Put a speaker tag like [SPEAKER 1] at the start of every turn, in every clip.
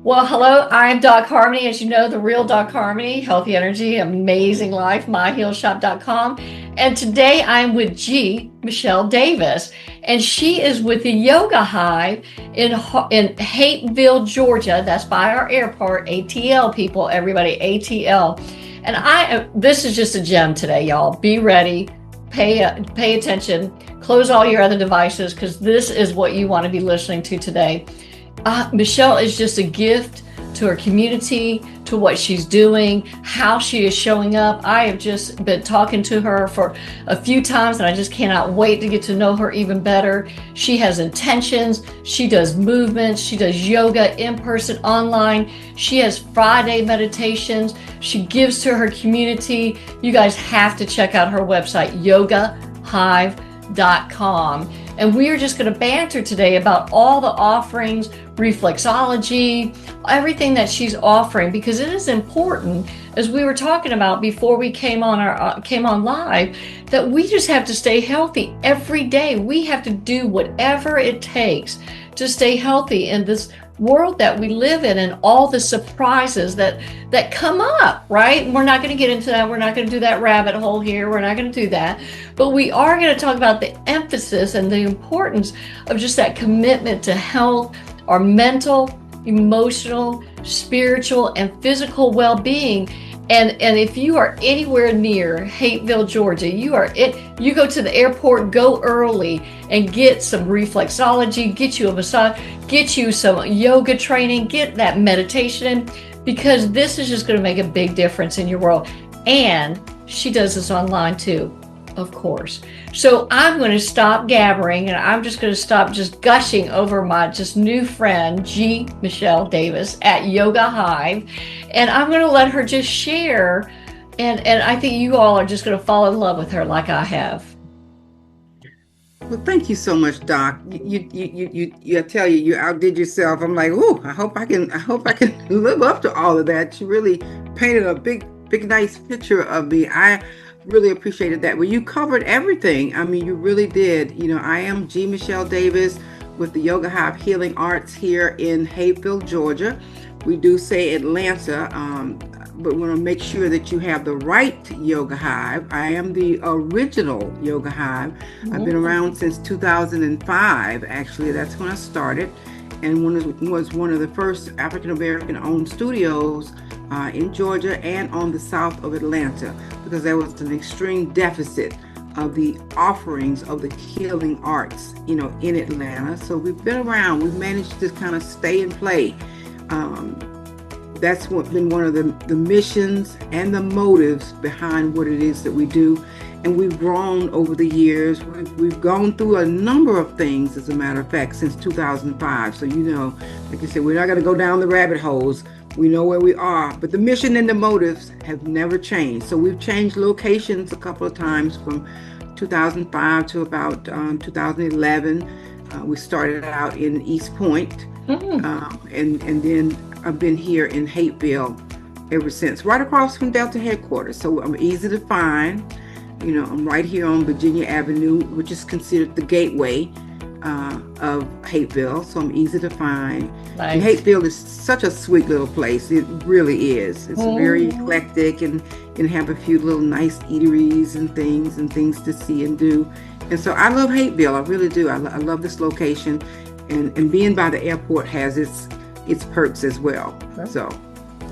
[SPEAKER 1] Well, hello, I'm Doc Harmony. As you know, the real Doc Harmony, healthy energy, amazing life, myhealshop.com. And today I'm with Mechelle Davis, and she is with the Yoga Hive in Hateville, Georgia. That's by our airport, ATL people, everybody, ATL. And this is just a gem today, y'all. Be ready, pay attention, close all your other devices, because this is what you want to be listening to today. Mechelle is just a gift to her community, to what she's doing, how she is showing up. I have just been talking to her for a few times, and I just cannot wait to get to know her even better. She has intentions. She does movements. She does yoga in person, online. She has Friday meditations. She gives to her community. You guys have to check out her website, yogahive.com. And we are just going to banter today about all the offerings, reflexology, everything that she's offering, because it is important, as we were talking about before we came on live, that we just have to stay healthy every day. We have to do whatever it takes to stay healthy in this world that we live in, and all the surprises that come up, right? We're not going to get into that. We're not going to do that rabbit hole here. We're not going to do that. But we are going to talk about the emphasis and the importance of just that commitment to health, our mental, emotional, spiritual, and physical well-being. And if you are anywhere near Hateville, Georgia, you go to the airport, go early and get some reflexology, get you a massage, get you some yoga training, get that meditation in, because this is just going to make a big difference in your world. And she does this online too, of course. So I'm going to stop gabbering, and I'm just going to stop just gushing over my just new friend, Mechelle Davis at Yoga Hive. And I'm going to let her just share. And I think you all are just going to fall in love with her like I have.
[SPEAKER 2] Well, thank you so much, Doc. I tell you, you outdid yourself. I'm like, ooh, I hope I can live up to all of that. You really painted a big, nice picture of me. I really appreciated that. Well, you covered everything. I mean, you really did. You know, I am Mechelle Davis with the Yoga Hive Healing Arts here in Hateville, Georgia. We do say Atlanta, but we want to make sure that you have the right Yoga Hive. I am the original Yoga Hive. I've been around since 2005. Actually, that's when I started, and was one of the first African American owned studios in Georgia and on the south of Atlanta, because there was an extreme deficit of the offerings of the healing arts, in Atlanta. So we've been around. We've managed to kind of stay and play. That's been one of the missions and the motives behind what it is that we do. And we've grown over the years. We've gone through a number of things, as a matter of fact, since 2005. So, like I said, we're not going to go down the rabbit holes. We know where we are, but the mission and the motives have never changed. So we've changed locations a couple of times from 2005 to about 2011. We started out in East Point, and then I've been here in Hateville ever since, right across from Delta headquarters. So I'm easy to find. I'm right here on Virginia Avenue, which is considered the gateway of Hateville. So I'm easy to find. Nice. And Hateville is such a sweet little place. It really is. It's very eclectic, and have a few little nice eateries and things to see and do. And so I love Hateville. I really do. I love this location, and being by the airport has its perks as well. So,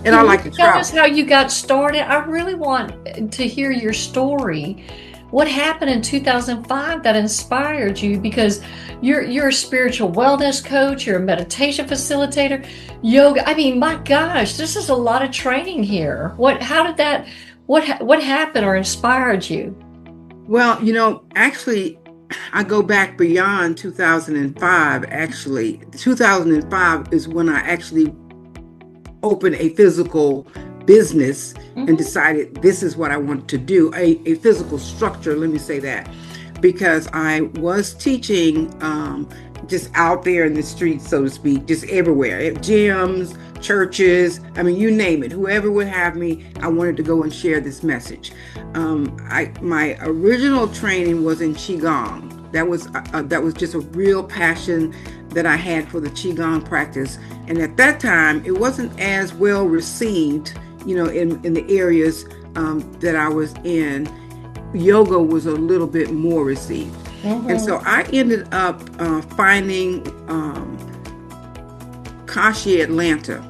[SPEAKER 2] and I like to travel.
[SPEAKER 1] Tell us how you got started. I really want to hear your story. What happened in 2005 that inspired you? Because you're a spiritual wellness coach, you're a meditation facilitator, yoga. I mean, my gosh, this is a lot of training here. What happened or inspired you?
[SPEAKER 2] Well, actually, I go back beyond 2005. Actually, 2005 is when I actually opened a physical business and decided this is what I want to do, a physical structure, let me say that, because I was teaching just out there in the streets, so to speak, just everywhere, at gyms, churches, I mean, you name it, whoever would have me, I wanted to go and share this message. My original training was in Qigong. That was just a real passion that I had for the Qigong practice. And at that time, it wasn't as well received, in the areas that I was in. Yoga was a little bit more received. And so I ended up finding Kashi Atlanta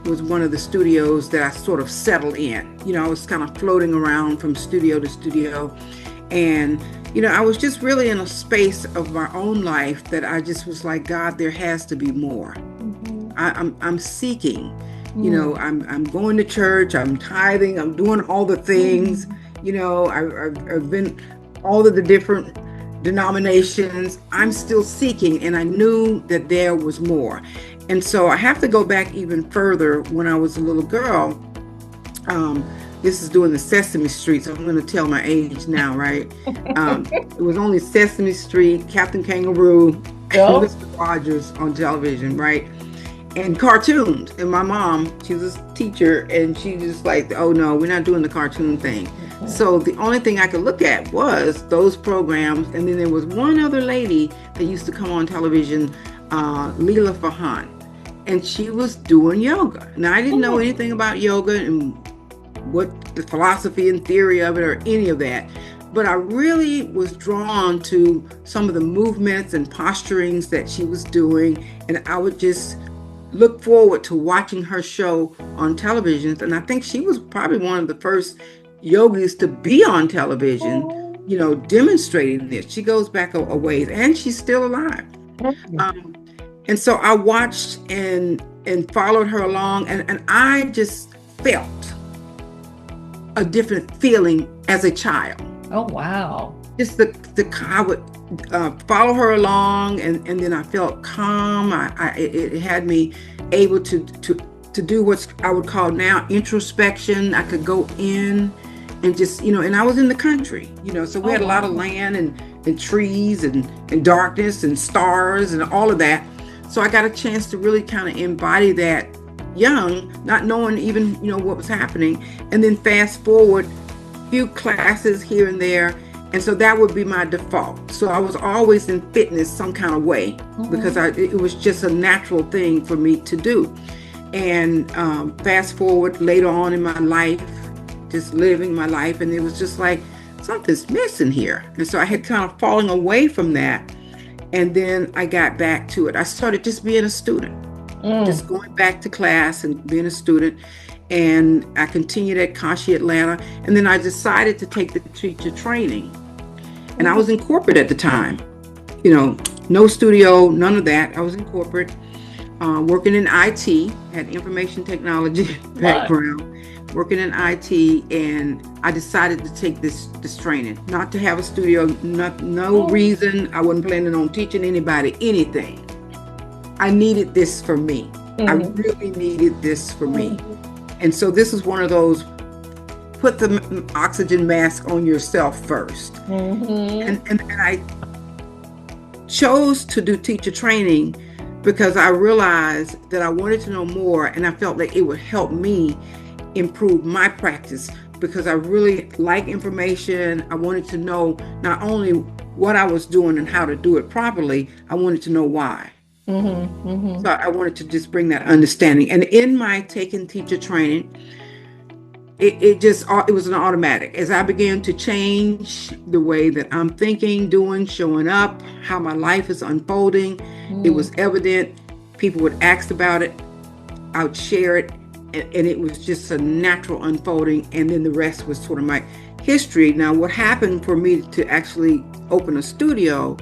[SPEAKER 2] was one of the studios that I sort of settled in. I was kind of floating around from studio to studio. And, I was just really in a space of my own life that I just was like, God, there has to be more. I'm seeking. I'm going to church, I'm tithing, I'm doing all the things. I've been all of the different denominations. I'm still seeking, and I knew that there was more. And so I have to go back even further. When I was a little girl, this is during the Sesame Street, so I'm going to tell my age now, right? It was only Sesame Street, Captain Kangaroo, and Mr. Rogers on television, right? And cartoons. And my mom, she was a teacher, and she just like, oh no, we're not doing the cartoon thing. So the only thing I could look at was those programs. And then there was one other lady that used to come on television, Leela Fahan, and she was doing yoga. Now I didn't know anything about yoga and what the philosophy and theory of it or any of that. But I really was drawn to some of the movements and posturings that she was doing. And I would just look forward to watching her show on television. And I think she was probably one of the first yogis to be on television, demonstrating this. She goes back a ways, and she's still alive. And so I watched and followed her along, and I just felt a different feeling as a child.
[SPEAKER 1] Oh, wow.
[SPEAKER 2] Just I would follow her along, and then I felt calm. It had me able to do what I would call now introspection. I could go in and just, and I was in the country, so we had a lot of land and trees and darkness and stars and all of that. So I got a chance to really kind of embody that young, not knowing even, what was happening. And then fast forward a few classes here and there. And so that would be my default. So I was always in fitness some kind of way, because it was just a natural thing for me to do. And fast forward later on in my life, just living my life, and it was just like, something's missing here. And so I had kind of fallen away from that. And then I got back to it. I started just being a student, just going back to class and being a student. And I continued at Kashi Atlanta. And then I decided to take the teacher training. And I was in corporate at the time, no studio, none of that. I was in corporate, working in IT, had information technology background, working in IT. And I decided to take this training, not to have a studio, no reason. I wasn't planning on teaching anybody anything. I needed this for me. I really needed this for me. And so this is one of those, put the oxygen mask on yourself first. And I chose to do teacher training because I realized that I wanted to know more, and I felt like it would help me improve my practice, because I really like information. I wanted to know not only what I was doing and how to do it properly, I wanted to know why. So I wanted to just bring that understanding. And in my taking teacher training, it was an automatic. As I began to change the way that I'm thinking, doing, showing up, how my life is unfolding, it was evident. People would ask about it, I would share it, and it was just a natural unfolding. And then the rest was sort of my history. Now, what happened for me to actually open a studio,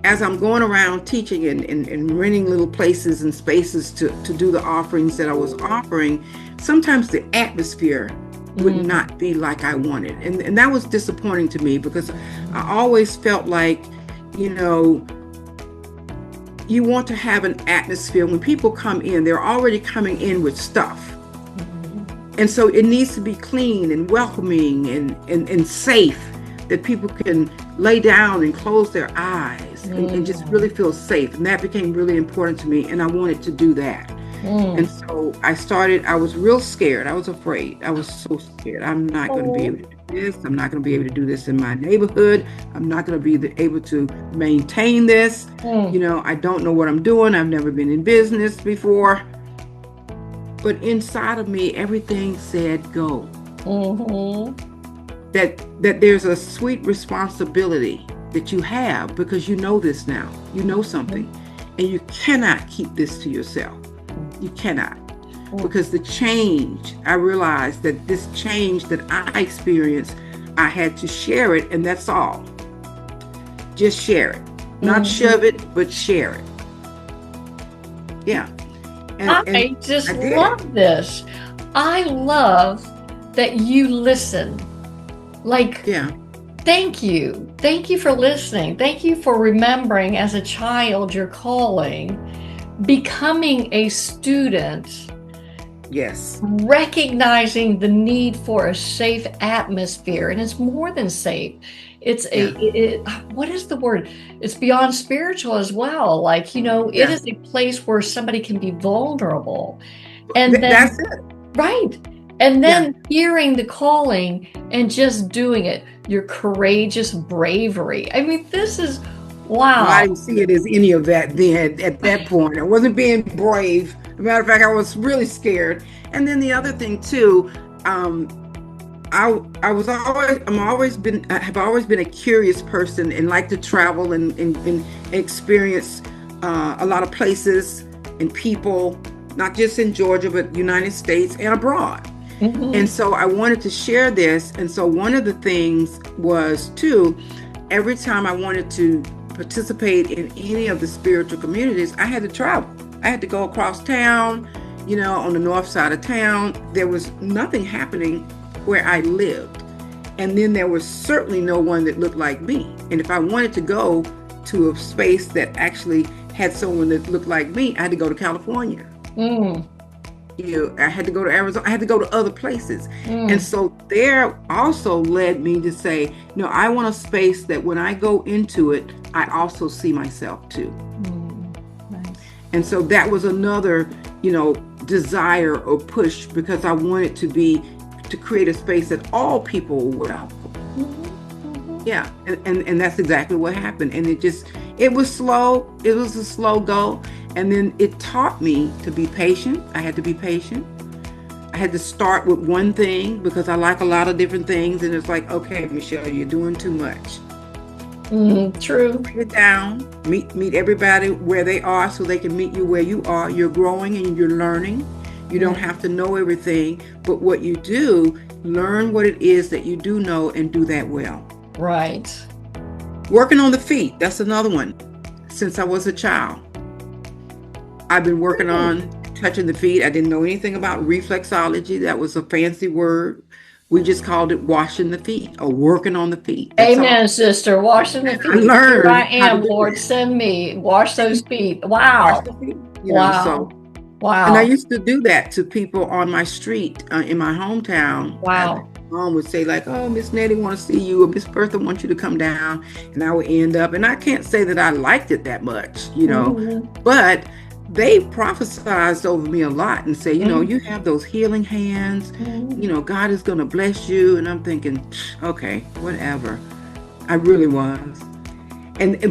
[SPEAKER 2] as I'm going around teaching and renting little places and spaces to do the offerings that I was offering, sometimes the atmosphere would not be like I wanted. And that was disappointing to me, because I always felt like, you want to have an atmosphere. When people come in, they're already coming in with stuff. And so it needs to be clean and welcoming and safe, that people can lay down and close their eyes and just really feel safe. And that became really important to me, and I wanted to do that. And so I was real scared. I was afraid. I was so scared. I'm not going to be able to do this. I'm not going to be able to do this in my neighborhood. I'm not going to be able to maintain this.
[SPEAKER 1] Mm.
[SPEAKER 2] I don't know what I'm doing. I've never been in business before. But inside of me, everything said go.
[SPEAKER 1] Mm-hmm.
[SPEAKER 2] That there's a sweet responsibility that you have because you know this now. You know something. And you cannot keep this to yourself. You cannot. Because the change, I realized that this change that I experienced, I had to share it, and that's all. Just share it. Not shove it, but share it. Yeah.
[SPEAKER 1] I just love this. I love that you listen.
[SPEAKER 2] Yeah.
[SPEAKER 1] Thank you. Thank you for listening. Thank you for remembering as a child your calling, becoming a student.
[SPEAKER 2] Yes.
[SPEAKER 1] Recognizing the need for a safe atmosphere. And it's more than safe. It's what is the word? It's beyond spiritual as well. It is a place where somebody can be vulnerable. And then,
[SPEAKER 2] that's it.
[SPEAKER 1] Right. And then hearing the calling and just doing it, your courageous bravery. I mean, this is, wow.
[SPEAKER 2] Well, I didn't see it as any of that then at that point. I wasn't being brave. As a matter of fact, I was really scared. And then the other thing too, I have always been a curious person and like to travel and experience a lot of places and people, not just in Georgia, but United States and abroad. Mm-hmm. And so I wanted to share this. And so one of the things was too, every time I wanted to participate in any of the spiritual communities, I had to travel. I had to go across town, on the north side of town. There was nothing happening where I lived. And then there was certainly no one that looked like me. And if I wanted to go to a space that actually had someone that looked like me, I had to go to California.
[SPEAKER 1] Mm.
[SPEAKER 2] I had to go to Arizona. I had to go to other places. And so there also led me to say, I want a space that when I go into it, I also see myself too.
[SPEAKER 1] Nice.
[SPEAKER 2] And so that was another, desire or push, because I wanted to create a space that all people were welcome. Yeah. And that's exactly what happened. And it was slow. It was a slow go. And then it taught me to be patient. I had to be patient. I had to start with one thing because I like a lot of different things. And it's like, okay, Mechelle, you're doing too much.
[SPEAKER 1] True.
[SPEAKER 2] Bring it down. Meet everybody where they are so they can meet you where you are. You're growing and you're learning. You don't have to know everything. But what you do, learn what it is that you do know and do that well.
[SPEAKER 1] Right.
[SPEAKER 2] Working on the feet. That's another one. Since I was a child, I've been working on touching the feet. I didn't know anything about reflexology. That was a fancy word. We just called it washing the feet or working on the feet. That's
[SPEAKER 1] Amen,
[SPEAKER 2] all.
[SPEAKER 1] sister. Washing the feet.
[SPEAKER 2] I learned.
[SPEAKER 1] Here I am, Lord. Send me. Wash those feet. Wow.
[SPEAKER 2] Wash the feet.
[SPEAKER 1] Wow. Wow.
[SPEAKER 2] And I used to do that to people on my street in my hometown.
[SPEAKER 1] Wow.
[SPEAKER 2] My mom would say like, oh, Miss Nettie want to see you, or Miss Bertha wants you to come down. And I would end up, and I can't say that I liked it that much, but they prophesized over me a lot and say, you have those healing hands, God is going to bless you. And I'm thinking, okay, whatever. I really was.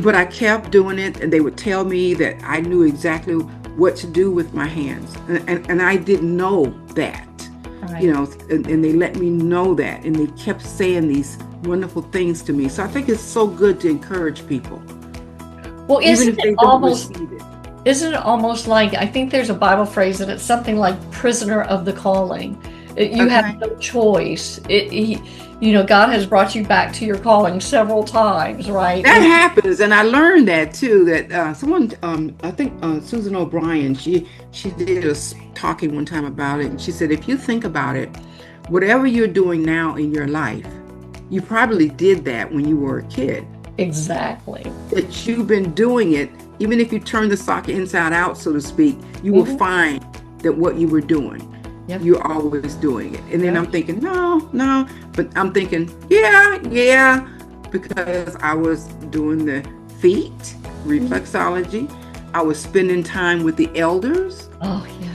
[SPEAKER 2] But I kept doing it, and they would tell me that I knew exactly what to do with my hands. And I didn't know that,
[SPEAKER 1] right.
[SPEAKER 2] And they let me know that. And they kept saying these wonderful things to me. So I think it's so good to encourage people.
[SPEAKER 1] Well,
[SPEAKER 2] even if they don't receive it.
[SPEAKER 1] Isn't it almost like, I think there's a Bible phrase and it's something like prisoner of the calling. You have no choice. God has brought you back to your calling several times, right?
[SPEAKER 2] That happens. And I learned that too, that someone, I think Susan O'Brien, she did a talking one time about it. And she said, if you think about it, whatever you're doing now in your life, you probably did that when you were a kid.
[SPEAKER 1] Exactly.
[SPEAKER 2] That you've been doing it. Even if you turn the sock inside out, so to speak, you will find that what you were doing, you're always doing it. And then I'm thinking, no, but I'm thinking, yeah, because I was doing the feet, reflexology. I was spending time with the elders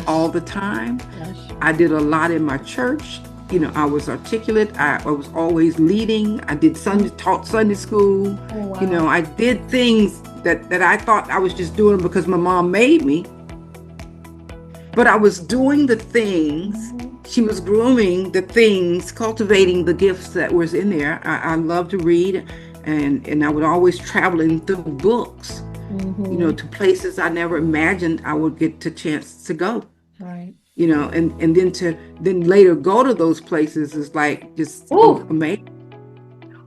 [SPEAKER 2] all the time. Yes. I did a lot in my church. I was articulate. I was always leading. I did taught Sunday school.
[SPEAKER 1] Oh, wow.
[SPEAKER 2] I did things that I thought I was just doing because my mom made me. But I was doing the things. She was grooming the things, cultivating the gifts that was in there. I love to read, and I would always traveling through books, to places I never imagined I would get the chance to go.
[SPEAKER 1] Right.
[SPEAKER 2] And then later go to those places is like just amazing.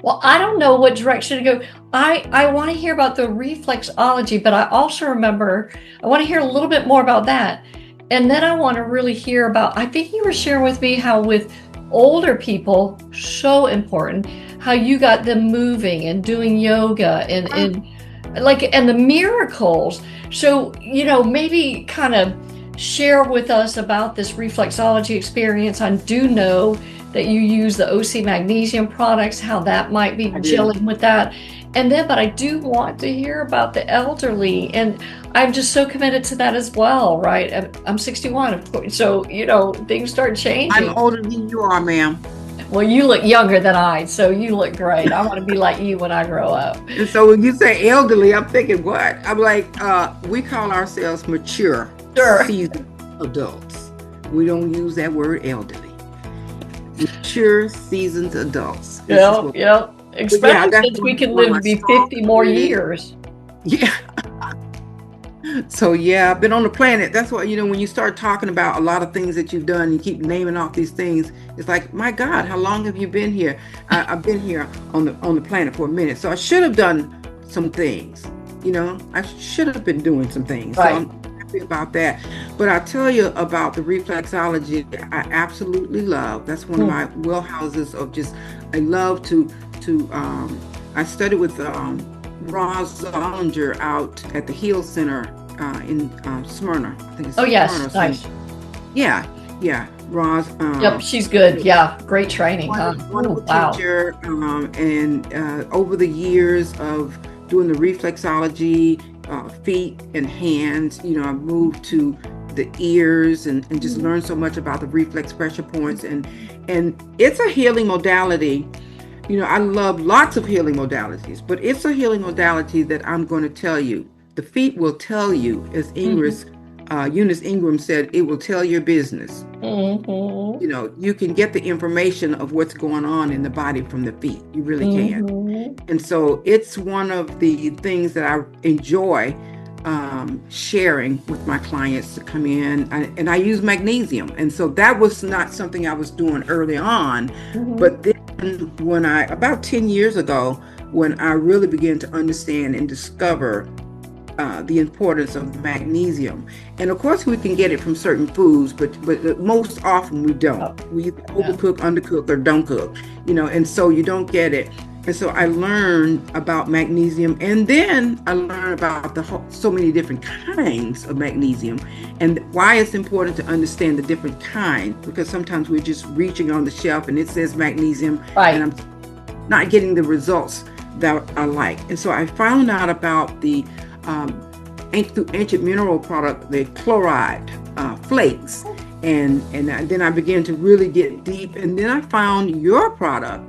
[SPEAKER 1] Well, I don't know what direction to go. I want to hear about the reflexology, but I also remember I want to hear a little bit more about that. And then I want to really hear about, I think you were sharing with me how with older people, so important, how you got them moving and doing yoga and the miracles. So, maybe kind of share with us about this reflexology experience. I do know that you use the OC magnesium products, how that might be gelling with that. But I do want to hear about the elderly, and I'm just so committed to that as well, right? I'm 61, of course, so, things start changing.
[SPEAKER 2] I'm older than you are, ma'am.
[SPEAKER 1] Well, you look younger than I, so you look great. I want to be like you when I grow up.
[SPEAKER 2] And so when you say elderly, I'm thinking, what? I'm like, we call ourselves mature, seasoned adults. We don't use that word elderly. Mature, seasoned adults.
[SPEAKER 1] Yep. Especially since we can live to be 50 more years.
[SPEAKER 2] Yeah. So I've been on the planet. That's why, when you start talking about a lot of things that you've done, you keep naming off these things. It's like, my God, how long have you been here? I've been here on the planet for a minute. So I should have done some things. I should have been doing some things.
[SPEAKER 1] Right.
[SPEAKER 2] So I'm happy about that. But I'll tell you about the reflexology. I absolutely love. That's one of my wheelhouses of just, I love to I studied with Roz Zollinger out at the Heal Center in Smyrna. I think it's Smyrna.
[SPEAKER 1] Nice.
[SPEAKER 2] Yeah, Roz.
[SPEAKER 1] Yep, she's good. Yeah, great training.
[SPEAKER 2] Wonderful teacher. And over the years of doing the reflexology, feet and hands, I moved to the ears and just learned so much about the reflex pressure points. And it's a healing modality. I love lots of healing modalities, but it's a healing modality that I'm going to tell you. The feet will tell you, as Eunice Ingram said, it will tell your business. You can get the information of what's going on in the body from the feet. You really can. And so it's one of the things that I enjoy sharing with my clients to come in. And I use magnesium. And so that was not something I was doing early on. But then when about 10 years ago, when I really began to understand and discover the importance of magnesium. And of course, we can get it from certain foods, but most often we don't. We either overcook, undercook, or don't cook, and so you don't get it. And so I learned about magnesium, and then I learned about so many different kinds of magnesium and why it's important to understand the different kinds, because sometimes we're just reaching on the shelf and it says magnesium, and I'm not getting the results that I like. And so I found out about the ancient mineral product, the chloride flakes, and then I began to really get deep, and then I found your product.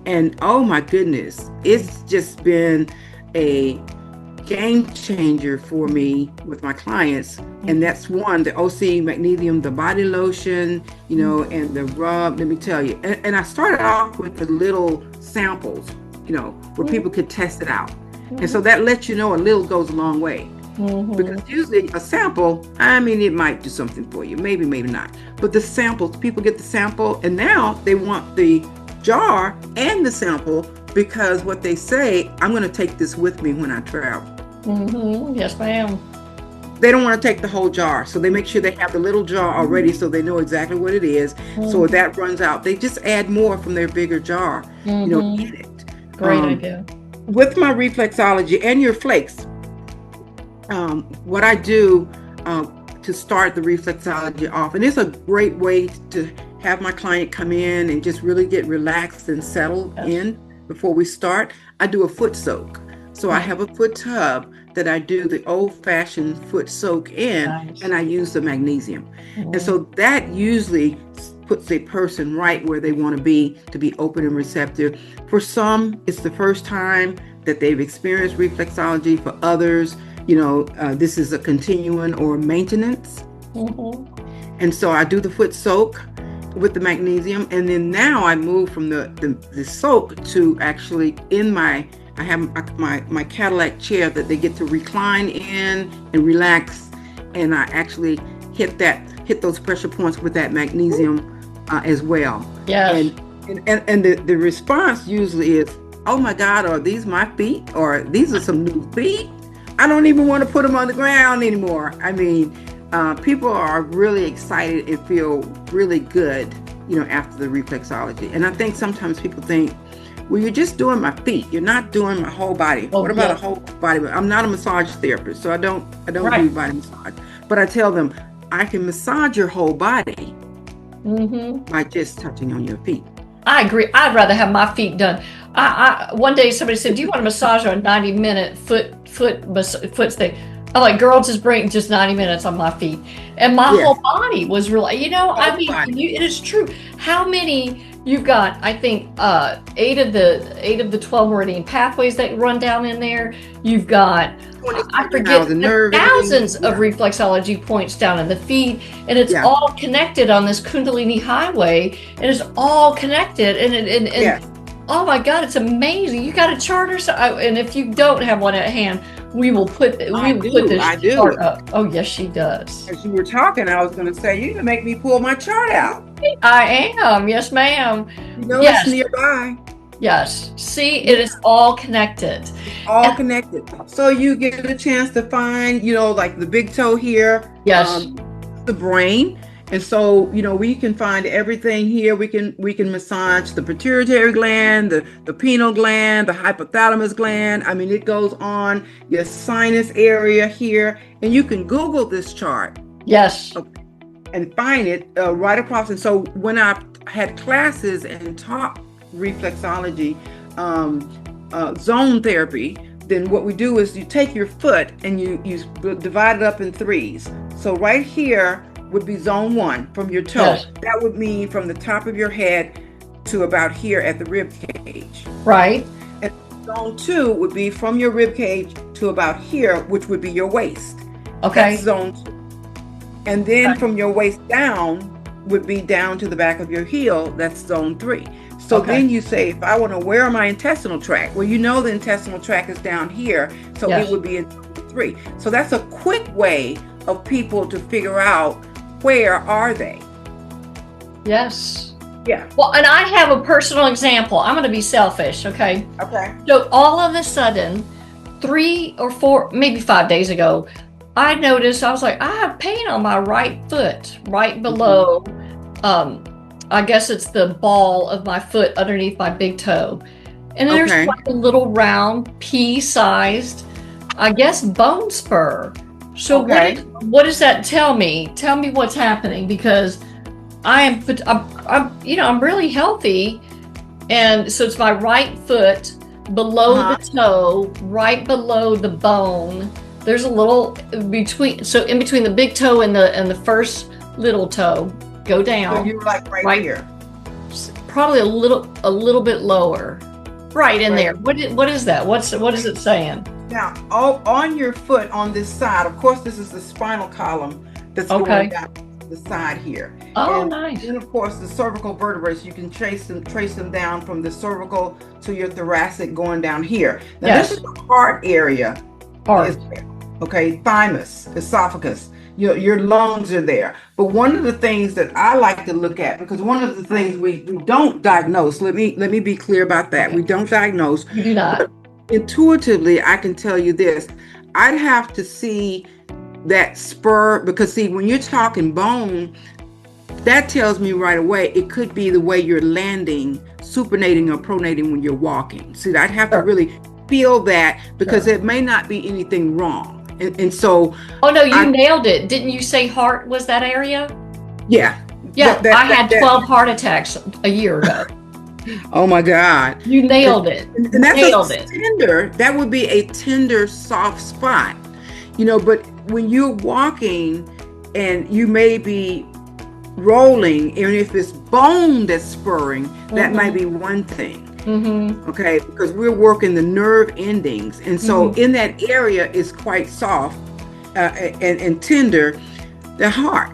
[SPEAKER 2] And oh my goodness, it's just been a game changer for me with my clients. And that's one, the OC magnesium, the body lotion, and the rub, let me tell you. And I started off with the little samples, where people could test it out. And so that lets you know a little goes a long way. Because usually a sample, it might do something for you, maybe not. But the samples, people get the sample, and now they want the jar and the sample, because what they say, I'm going to take this with me when I travel.
[SPEAKER 1] Yes, ma'am.
[SPEAKER 2] They don't want to take the whole jar, so they make sure they have the little jar already so they know exactly what it is. So if that runs out, they just add more from their bigger jar, in it.
[SPEAKER 1] Great idea.
[SPEAKER 2] With my reflexology and your flakes, what I do to start the reflexology off, and it's a great way to have my client come in and just really get relaxed and settled in before we start. I do a foot soak. So I have a foot tub that I do the old-fashioned foot soak in,
[SPEAKER 1] Nice.
[SPEAKER 2] and I use the magnesium. And
[SPEAKER 1] Mhm.
[SPEAKER 2] so that usually puts a person right where they want to be open and receptive. For some, it's the first time that they've experienced reflexology. For others, this is a continuing or maintenance.
[SPEAKER 1] Mhm.
[SPEAKER 2] And so I do the foot soak with the magnesium, and then now I move from the soak to actually I have my Cadillac chair that they get to recline in and relax, and I actually hit those pressure points with that magnesium as well.
[SPEAKER 1] Yes.
[SPEAKER 2] And the response usually is, oh my God, are these my feet? Or these are some new feet? I don't even want to put them on the ground anymore. I mean, people are really excited and feel really good, after the reflexology. And I think sometimes people think, well, you're just doing my feet. You're not doing my whole body.
[SPEAKER 1] Oh,
[SPEAKER 2] What about
[SPEAKER 1] yeah.
[SPEAKER 2] a whole body? I'm not a massage therapist, so I don't
[SPEAKER 1] Right.
[SPEAKER 2] do body massage. But I tell them I can massage your whole body
[SPEAKER 1] Mhm.
[SPEAKER 2] by just touching on your feet.
[SPEAKER 1] I agree. I'd rather have my feet done. One day somebody said, "Do you want a massage or a 90-minute foot thing?" I'm like, "Girl, just bring just 90 minutes on my feet." And my
[SPEAKER 2] Yes,
[SPEAKER 1] whole body was really, I
[SPEAKER 2] whole
[SPEAKER 1] mean,
[SPEAKER 2] body.
[SPEAKER 1] it is true. How many you've got? I think eight of the 12 meridian pathways that run down in there. You've got, I
[SPEAKER 2] 27,000
[SPEAKER 1] forget,
[SPEAKER 2] nerve
[SPEAKER 1] thousands
[SPEAKER 2] endings.
[SPEAKER 1] of
[SPEAKER 2] Yeah,
[SPEAKER 1] reflexology points down in the feet, and it's
[SPEAKER 2] yeah,
[SPEAKER 1] all connected on this Kundalini highway, and it's all connected, and
[SPEAKER 2] yes.
[SPEAKER 1] oh my God, it's amazing. You got a charter, and if you don't have one at hand, we will put this
[SPEAKER 2] I do.
[SPEAKER 1] chart up. Oh yes, she does.
[SPEAKER 2] As you were talking, I was going to say, you can make me pull my chart out.
[SPEAKER 1] I am. Yes, ma'am.
[SPEAKER 2] It's
[SPEAKER 1] Yes,
[SPEAKER 2] nearby.
[SPEAKER 1] yes. See, it is all connected.
[SPEAKER 2] All
[SPEAKER 1] And
[SPEAKER 2] connected. So you get a chance to find, like the big toe here,
[SPEAKER 1] yes,
[SPEAKER 2] the brain. And so, we can find everything here. We can massage the pituitary gland, the pineal gland, the hypothalamus gland. I mean, it goes on your sinus area here. And you can Google this chart
[SPEAKER 1] yes,
[SPEAKER 2] and find it right across. And so when I had classes and taught reflexology, zone therapy, then what we do is you take your foot and you divide it up in threes. So right here would be zone 1 from your toe.
[SPEAKER 1] yes.
[SPEAKER 2] That would mean from the top of your head to about here at the rib cage.
[SPEAKER 1] Right.
[SPEAKER 2] And zone 2 would be from your rib cage to about here, which would be your waist.
[SPEAKER 1] Okay.
[SPEAKER 2] That's zone 2. And then
[SPEAKER 1] Okay.
[SPEAKER 2] from your waist down would be down to the back of your heel. That's zone 3. So
[SPEAKER 1] Okay.
[SPEAKER 2] then you say, if I want to wear my intestinal tract, well, the intestinal tract is down here. So
[SPEAKER 1] Yes.
[SPEAKER 2] it would be in zone 3. So that's a quick way of people to figure out, where are they?
[SPEAKER 1] Yes.
[SPEAKER 2] Yeah.
[SPEAKER 1] Well, and I have a personal example. I'm going to be selfish, okay?
[SPEAKER 2] Okay.
[SPEAKER 1] So all of a sudden, 3 or 4, maybe 5 days ago, I noticed, I was like, I have pain on my right foot, right below, I guess it's the ball of my foot underneath my big toe. And there's
[SPEAKER 2] Okay.
[SPEAKER 1] like a little round, pea-sized, I guess, bone spur. So
[SPEAKER 2] Okay.
[SPEAKER 1] what does that tell me? Tell me what's happening, because I'm really healthy, and so it's my right foot below
[SPEAKER 2] Uh-huh.
[SPEAKER 1] the toe, right below the bone. There's a little between, so in between the big toe and the first little toe, go
[SPEAKER 2] So
[SPEAKER 1] down,
[SPEAKER 2] you're like right
[SPEAKER 1] Right.
[SPEAKER 2] here.
[SPEAKER 1] probably a little bit lower, right in
[SPEAKER 2] Right.
[SPEAKER 1] there. What is that? What is it saying?
[SPEAKER 2] Now, all on your foot on this side, of course, this is the spinal column that's
[SPEAKER 1] Okay.
[SPEAKER 2] going down the side here.
[SPEAKER 1] Oh,
[SPEAKER 2] And
[SPEAKER 1] nice.
[SPEAKER 2] then, of course, the cervical vertebrae, you can trace them down from the cervical to your thoracic going down here. Now,
[SPEAKER 1] Yes.
[SPEAKER 2] this is the heart area.
[SPEAKER 1] Heart.
[SPEAKER 2] Okay, thymus, esophagus. Your lungs are there. But one of the things that I like to look at, because one of the things we don't diagnose, let me be clear about that.
[SPEAKER 1] Okay.
[SPEAKER 2] We don't diagnose.
[SPEAKER 1] You do not.
[SPEAKER 2] Intuitively, I can tell you this. I'd have to see that spur, because see, when you're talking bone, that tells me right away it could be the way you're landing, supinating or pronating when you're walking. See, I'd have to
[SPEAKER 1] Sure.
[SPEAKER 2] really feel that, because
[SPEAKER 1] Sure.
[SPEAKER 2] it may not be anything wrong. And so,
[SPEAKER 1] Oh no, you
[SPEAKER 2] I-
[SPEAKER 1] nailed it. Didn't you say heart was that area?
[SPEAKER 2] yeah.
[SPEAKER 1] Yeah,
[SPEAKER 2] That-
[SPEAKER 1] I had
[SPEAKER 2] that-
[SPEAKER 1] 12 heart attacks a year ago.
[SPEAKER 2] Oh my God.
[SPEAKER 1] You nailed it.
[SPEAKER 2] And that's
[SPEAKER 1] Nailed
[SPEAKER 2] a
[SPEAKER 1] it.
[SPEAKER 2] tender, that would be a tender, soft spot, but when you're walking and you may be rolling, and if it's bone that's spurring, that might be one thing.
[SPEAKER 1] Mm-hmm.
[SPEAKER 2] Okay, because we're working the nerve endings, and so
[SPEAKER 1] Mm-hmm.
[SPEAKER 2] in that area is quite soft and tender, the heart.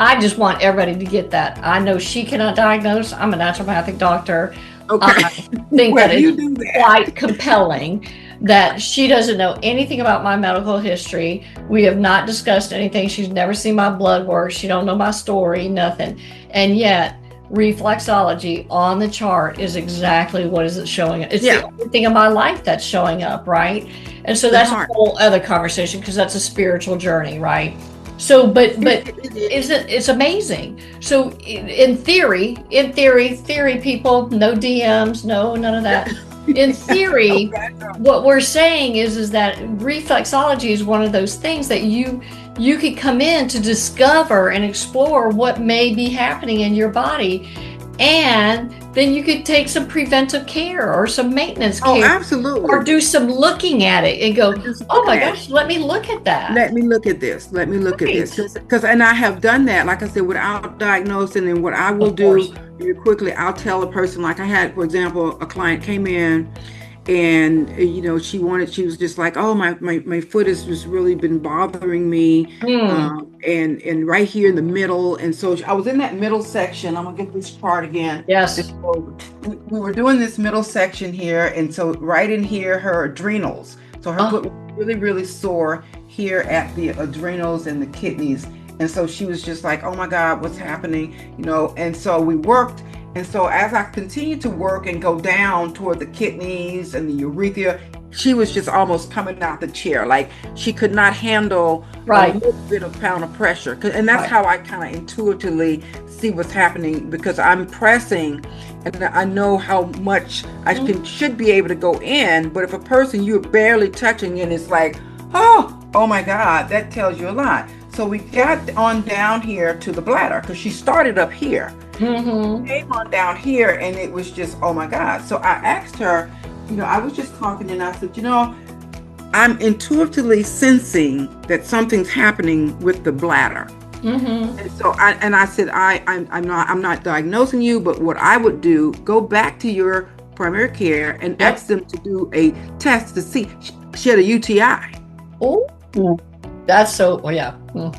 [SPEAKER 1] I just want everybody to get that. I know she cannot diagnose. I'm a naturopathic doctor.
[SPEAKER 2] Okay.
[SPEAKER 1] I think
[SPEAKER 2] Well,
[SPEAKER 1] that is
[SPEAKER 2] you do that.
[SPEAKER 1] quite compelling that she doesn't know anything about my medical history. We have not discussed anything. She's never seen my blood work. She don't know my story, nothing. And yet, reflexology on the chart is exactly what is it showing up. It's the
[SPEAKER 2] Yeah,
[SPEAKER 1] only thing in my life that's showing up, right? And so
[SPEAKER 2] the
[SPEAKER 1] that's a
[SPEAKER 2] heart.
[SPEAKER 1] whole other conversation because that's a spiritual journey, right? So, but it's amazing. So in theory, people, no DMs, no, none of that. In theory, what we're saying is that reflexology is one of those things that you could come in to discover and explore what may be happening in your body, and then you could take some preventive care or some maintenance
[SPEAKER 2] Oh,
[SPEAKER 1] care or
[SPEAKER 2] absolutely.
[SPEAKER 1] do some looking at it and go,
[SPEAKER 2] Just
[SPEAKER 1] oh
[SPEAKER 2] looking
[SPEAKER 1] my
[SPEAKER 2] at it.
[SPEAKER 1] gosh, let me look at that.
[SPEAKER 2] Let me look at this. Let me look at this.
[SPEAKER 1] Right.
[SPEAKER 2] Because, and I have done that, like I said, without diagnosing. And what I will
[SPEAKER 1] Of course.
[SPEAKER 2] do very quickly, I'll tell a person, like I had, for example, a client came in and, she was just like, oh, my foot has just really been bothering me.
[SPEAKER 1] Mm.
[SPEAKER 2] And right here in the middle. And so I was in that middle section. I'm gonna get this part again. And
[SPEAKER 1] Yes.
[SPEAKER 2] so we were doing this middle section here. And so right in here, her adrenals. So her
[SPEAKER 1] Oh,
[SPEAKER 2] foot was really, really sore here at the adrenals and the kidneys. And so she was just like, oh my God, what's happening? And so we worked. And so as I continued to work and go down toward the kidneys and the urethra, she was just almost coming out the chair. Like she could not handle a
[SPEAKER 1] right.
[SPEAKER 2] little bit of pound of pressure. And that's
[SPEAKER 1] Right.
[SPEAKER 2] how I kind of intuitively see what's happening, because I'm pressing and I know how much should be able to go in. But if a person you're barely touching and it's like, oh my God, that tells you a lot. So we got on down here to the bladder because she started up here.
[SPEAKER 1] Mm-hmm.
[SPEAKER 2] Came on down here and it was just, oh my God. So I asked her, I was just talking and I said, I'm intuitively sensing that something's happening with the bladder.
[SPEAKER 1] Mm-hmm.
[SPEAKER 2] And so I said, I'm not diagnosing you, but what I would do, go back to your primary care and
[SPEAKER 1] Yep.
[SPEAKER 2] ask them to do a test to see she had a UTI.
[SPEAKER 1] Oh, that's so, well, yeah. Mm.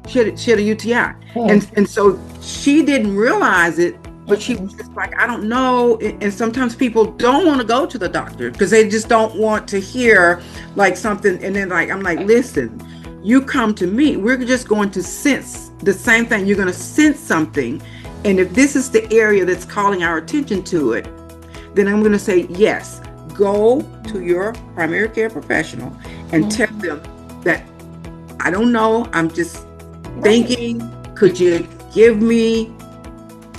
[SPEAKER 2] She had a UTI.
[SPEAKER 1] Mm.
[SPEAKER 2] And so she didn't realize it, but she
[SPEAKER 1] Mhm.
[SPEAKER 2] was just like, I don't know. And sometimes people don't want to go to the doctor because they just don't want to hear like something. And then I'm like, listen, you come to me. We're just going to sense the same thing. You're going to sense something. And if this is the area that's calling our attention to it, then I'm going to say, yes, go to your primary care professional and tell them that I don't know. I'm just thinking, could you give me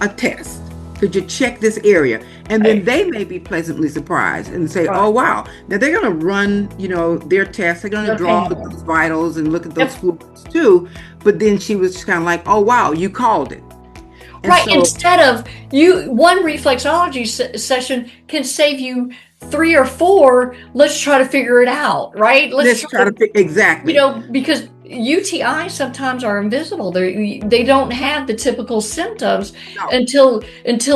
[SPEAKER 2] a test? Could you check this area? And then
[SPEAKER 1] Right.
[SPEAKER 2] they may be pleasantly surprised and say,
[SPEAKER 1] Right.
[SPEAKER 2] oh, wow. Now they're going to run, their tests. They're going to
[SPEAKER 1] Your
[SPEAKER 2] draw
[SPEAKER 1] panel.
[SPEAKER 2] those vitals and look at those
[SPEAKER 1] Yep.
[SPEAKER 2] fluids too. But then she was kind of like, oh, wow, you called it. And
[SPEAKER 1] Right.
[SPEAKER 2] so
[SPEAKER 1] Instead of one reflexology session can save you three or four. Let's try to figure it out. Right. Let's
[SPEAKER 2] let's
[SPEAKER 1] try
[SPEAKER 2] try to
[SPEAKER 1] to,
[SPEAKER 2] pick exactly.
[SPEAKER 1] because UTI sometimes are invisible. They don't have the typical symptoms
[SPEAKER 2] No,
[SPEAKER 1] until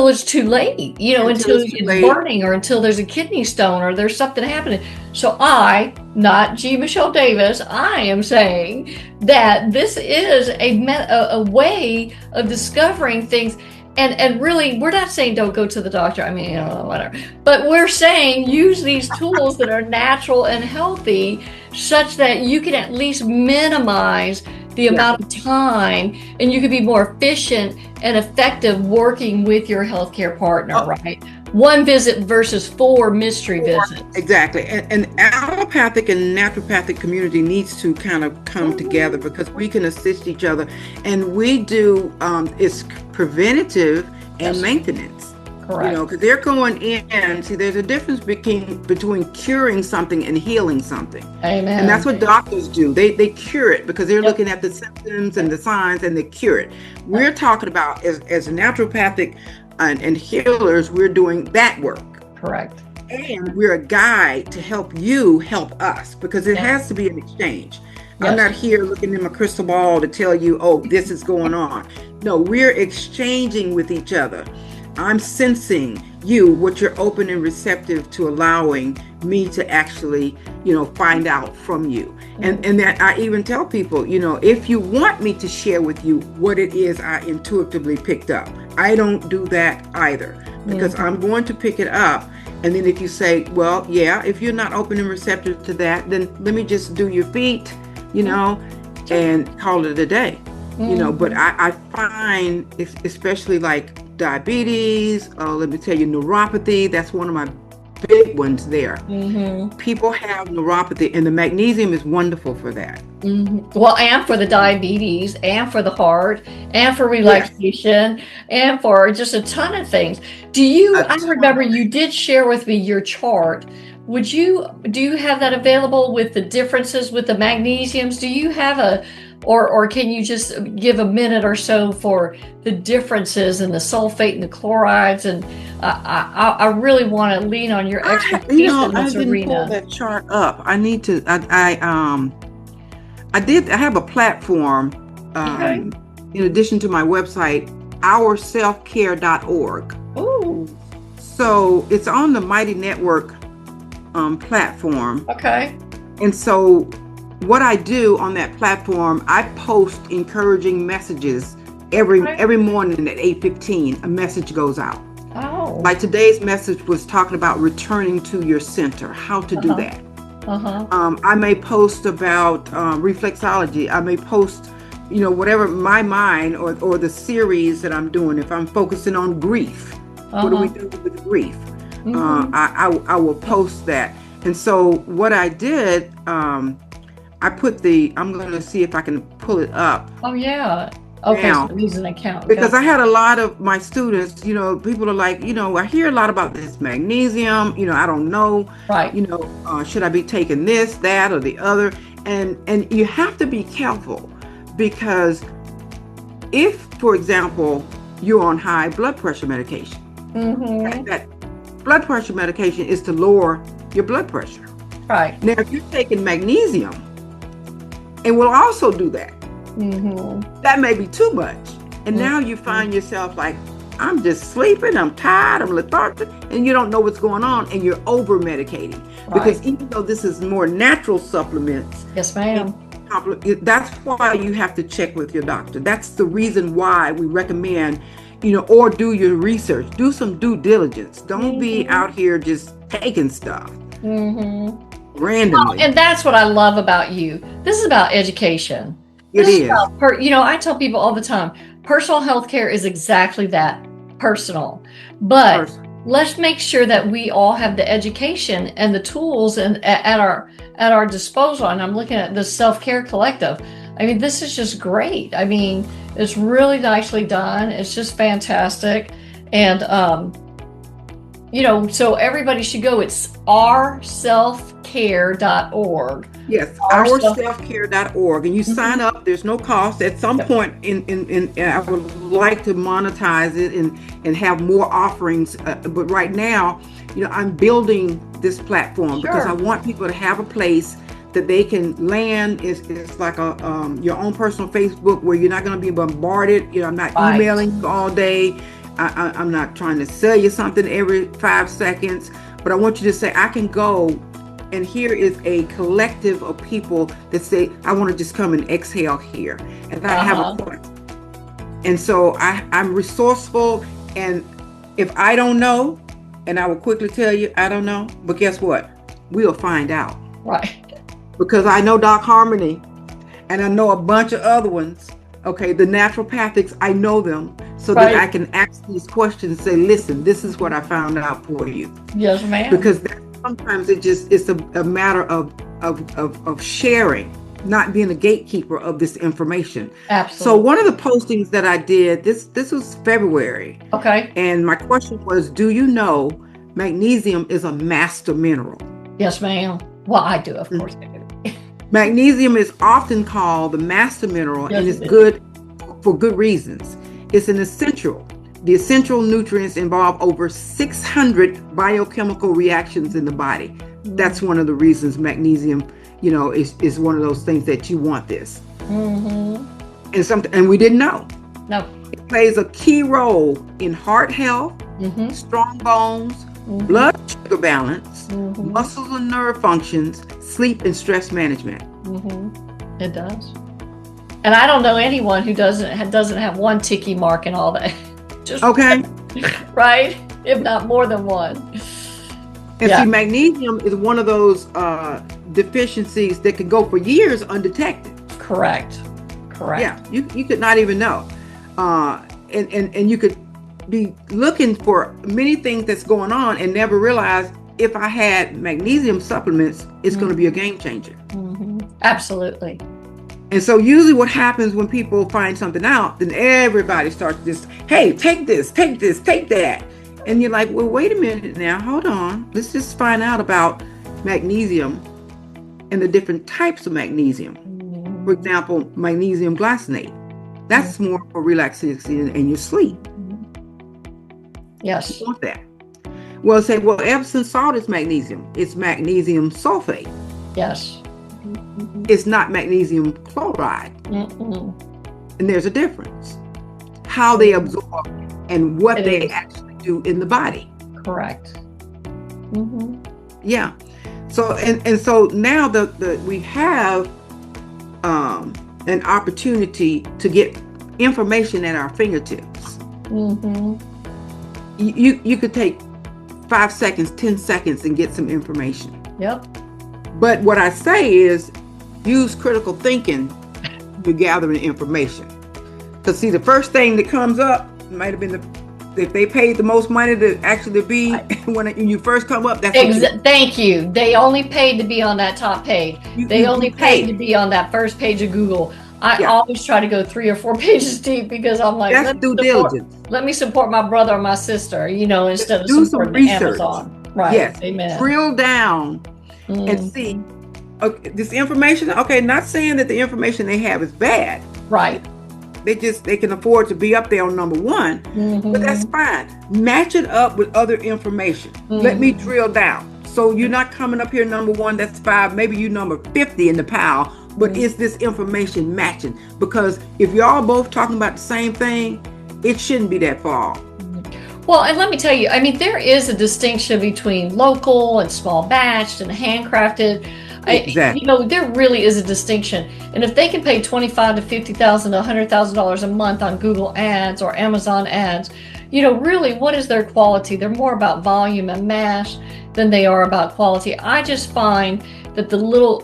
[SPEAKER 1] it's too late,
[SPEAKER 2] until
[SPEAKER 1] until
[SPEAKER 2] it's too
[SPEAKER 1] it's
[SPEAKER 2] late.
[SPEAKER 1] burning or until there's a kidney stone or there's something happening. So I, not G. Mechelle Davis, I am saying that this is a way of discovering things. And really, we're not saying don't go to the doctor. I mean, whatever. But we're saying use these tools that are natural and healthy such that you can at least minimize the
[SPEAKER 2] Yeah.
[SPEAKER 1] amount of time and you can be more efficient and effective working with your healthcare partner,
[SPEAKER 2] Oh,
[SPEAKER 1] right? One visit versus four mystery visits.
[SPEAKER 2] exactly. And allopathic and naturopathic community needs to kind of come together because we can assist each other. And we do, it's preventative and
[SPEAKER 1] Yes.
[SPEAKER 2] maintenance.
[SPEAKER 1] Correct.
[SPEAKER 2] Because they're going in. See, there's a difference between curing something and healing something.
[SPEAKER 1] Amen.
[SPEAKER 2] And that's what doctors do. They cure it because they're
[SPEAKER 1] Yep.
[SPEAKER 2] looking at the symptoms and the signs and they cure it. We're talking about as a naturopathic and healers, we're doing that work.
[SPEAKER 1] Correct.
[SPEAKER 2] And we're a guide to help you help us, because it
[SPEAKER 1] Yeah.
[SPEAKER 2] has to be an exchange. I'm
[SPEAKER 1] Yes.
[SPEAKER 2] not here looking in my crystal ball to tell you, oh, this is going on. No, we're exchanging with each other. I'm sensing you, what you're open and receptive to allowing me to actually, find out from you. And that I even tell people, if you want me to share with you what it is I intuitively picked up, I don't do that either, because I'm going to pick it up. And then if you say, well, yeah, if you're not open and receptive to that, then let me just do your feet, and call it a day. But I find, especially like diabetes, let me tell you, neuropathy, that's one of my big ones there. People have neuropathy, and the magnesium is wonderful for that.
[SPEAKER 1] Well, and for the diabetes, and for the heart, and for relaxation, and for just a ton of things. I remember you did share with me your chart. Do you have that available with the differences with the magnesiums? Do you have or can you just give a minute or so for the differences in the sulfate and the chlorides? And I really want to lean on your expertise in this
[SPEAKER 2] I didn't
[SPEAKER 1] arena.
[SPEAKER 2] pull that chart up. I need to. I have a platform. In addition to my website, ourselfcare.org.
[SPEAKER 1] Ooh.
[SPEAKER 2] So it's on the Mighty Network platform.
[SPEAKER 1] Okay.
[SPEAKER 2] And so what I do on that platform, I post encouraging messages every morning at 8:15. A message goes out.
[SPEAKER 1] Oh.
[SPEAKER 2] Like today's message was talking about returning to your center, how to do that. I may post about reflexology. I may post, whatever my mind or the series that I'm doing. If I'm focusing on grief, what do we do with grief? I will post that. And so what I did, I put I'm going to see if I can pull it up.
[SPEAKER 1] Oh, yeah. Okay,
[SPEAKER 2] now,
[SPEAKER 1] so use an account.
[SPEAKER 2] Because I had a lot of my students, people are like, I hear a lot about this magnesium, I don't know,
[SPEAKER 1] right.
[SPEAKER 2] Should I be taking this, that, or the other? And you have to be careful, because if, for example, you're on high blood pressure medication, that blood pressure medication is to lower your blood pressure.
[SPEAKER 1] Right.
[SPEAKER 2] Now, if you're taking magnesium, it will also do that. That may be too much. And now you find yourself like, I'm just sleeping, I'm tired, I'm lethargic, and you don't know what's going on, and you're over medicating. Right. Because even though this is more natural supplements,
[SPEAKER 1] yes, ma'am,
[SPEAKER 2] that's why you have to check with your doctor. That's the reason why we recommend, or do your research, do some due diligence. Don't be out here just taking stuff randomly.
[SPEAKER 1] Well, and that's what I love about you. This is about education.
[SPEAKER 2] It is.
[SPEAKER 1] I tell people all the time, personal health care is exactly that, personal. But let's make sure that we all have the education and the tools and at our disposal. And I'm looking at the Self-Care Collective. I mean, this is just great. I mean, it's really nicely done. It's just fantastic. And so everybody should go. It's ourselfcare.org.
[SPEAKER 2] Yes, ourselfcare.org. And you sign up. There's no cost. At some point in I would like to monetize it and have more offerings. But right now, I'm building this platform because I want people to have a place that they can land. It's like your own personal Facebook where you're not going to be bombarded. I'm not emailing you all day. I'm not trying to sell you something every 5 seconds, but I want you to say, I can go, and here is a collective of people that say, I want to just come and exhale here. And I have a point. And so I'm resourceful, and if I don't know, and I will quickly tell you, I don't know, but guess what? We'll find out.
[SPEAKER 1] Right.
[SPEAKER 2] Because I know Doc Harmony, and I know a bunch of other ones. Okay, the naturopathics, I know them, so that I can ask these questions and say, listen, this is what I found out for you.
[SPEAKER 1] Yes, ma'am.
[SPEAKER 2] Because sometimes it's a matter of sharing, not being a gatekeeper of this information.
[SPEAKER 1] Absolutely.
[SPEAKER 2] So one of the postings that I did, this was February.
[SPEAKER 1] Okay.
[SPEAKER 2] And my question was, do you know magnesium is a master mineral?
[SPEAKER 1] Yes, ma'am. Well, I do, of course I do.
[SPEAKER 2] Magnesium is often called the master mineral, and it's good for good reasons. It's an essential the essential nutrients involve over 600 biochemical reactions in the body. That's one of the reasons magnesium, is one of those things that you want this. And we didn't know.
[SPEAKER 1] No.
[SPEAKER 2] It plays a key role in heart health, strong bones, blood sugar balance, muscles and nerve functions, sleep and stress management.
[SPEAKER 1] It does. And I don't know anyone who doesn't have one ticky mark and all that. Just
[SPEAKER 2] okay.
[SPEAKER 1] Right? If not more than one.
[SPEAKER 2] And see, magnesium is one of those deficiencies that can go for years undetected.
[SPEAKER 1] Correct.
[SPEAKER 2] Yeah, you could not even know. And you could be looking for many things that's going on and never realize if I had magnesium supplements, it's going to be a game changer.
[SPEAKER 1] Absolutely.
[SPEAKER 2] And so usually what happens when people find something out, then everybody starts this, hey, take this, take that. And you're like, well, wait a minute now, hold on. Let's just find out about magnesium and the different types of magnesium. For example, magnesium glycinate. That's more for relaxation and your sleep.
[SPEAKER 1] Yes.
[SPEAKER 2] You want that. Well, say, well, Epsom salt is magnesium. It's magnesium sulfate.
[SPEAKER 1] Yes.
[SPEAKER 2] It's not magnesium chloride. And there's a difference. How they absorb and what they actually do in the body.
[SPEAKER 1] Correct.
[SPEAKER 2] Yeah. So and so now we have an opportunity to get information at our fingertips. You could take 5 seconds, 10 seconds and get some information.
[SPEAKER 1] Yep.
[SPEAKER 2] But what I say is use critical thinking to gather the information. Because see, the first thing that comes up might have been if they paid the most money to actually be when you first come up. That's
[SPEAKER 1] thank you. They only paid to be on that top page. They only paid to be on that first page of Google. I always try to go 3 or 4 pages deep because I'm like,
[SPEAKER 2] that's due diligence.
[SPEAKER 1] Let me support my brother or my sister, instead of supporting Amazon. Right.
[SPEAKER 2] Yes.
[SPEAKER 1] Amen.
[SPEAKER 2] Drill down and see. Okay, this information. Okay, not saying that the information they have is bad.
[SPEAKER 1] Right.
[SPEAKER 2] They can afford to be up there on number 1, but that's fine. Match it up with other information. Let me drill down. So you're not coming up here number 1, that's 5, maybe you number 50 in the pile, but is this information matching? Because if y'all both talking about the same thing, it shouldn't be that far.
[SPEAKER 1] Well, and let me tell you, there is a distinction between local and small batched and handcrafted.
[SPEAKER 2] Exactly.
[SPEAKER 1] There really is a distinction. And if they can pay $25,000 to $50,000 to $100,000 a month on Google ads or Amazon ads, really, what is their quality? They're more about volume and mass than they are about quality. I just find that the little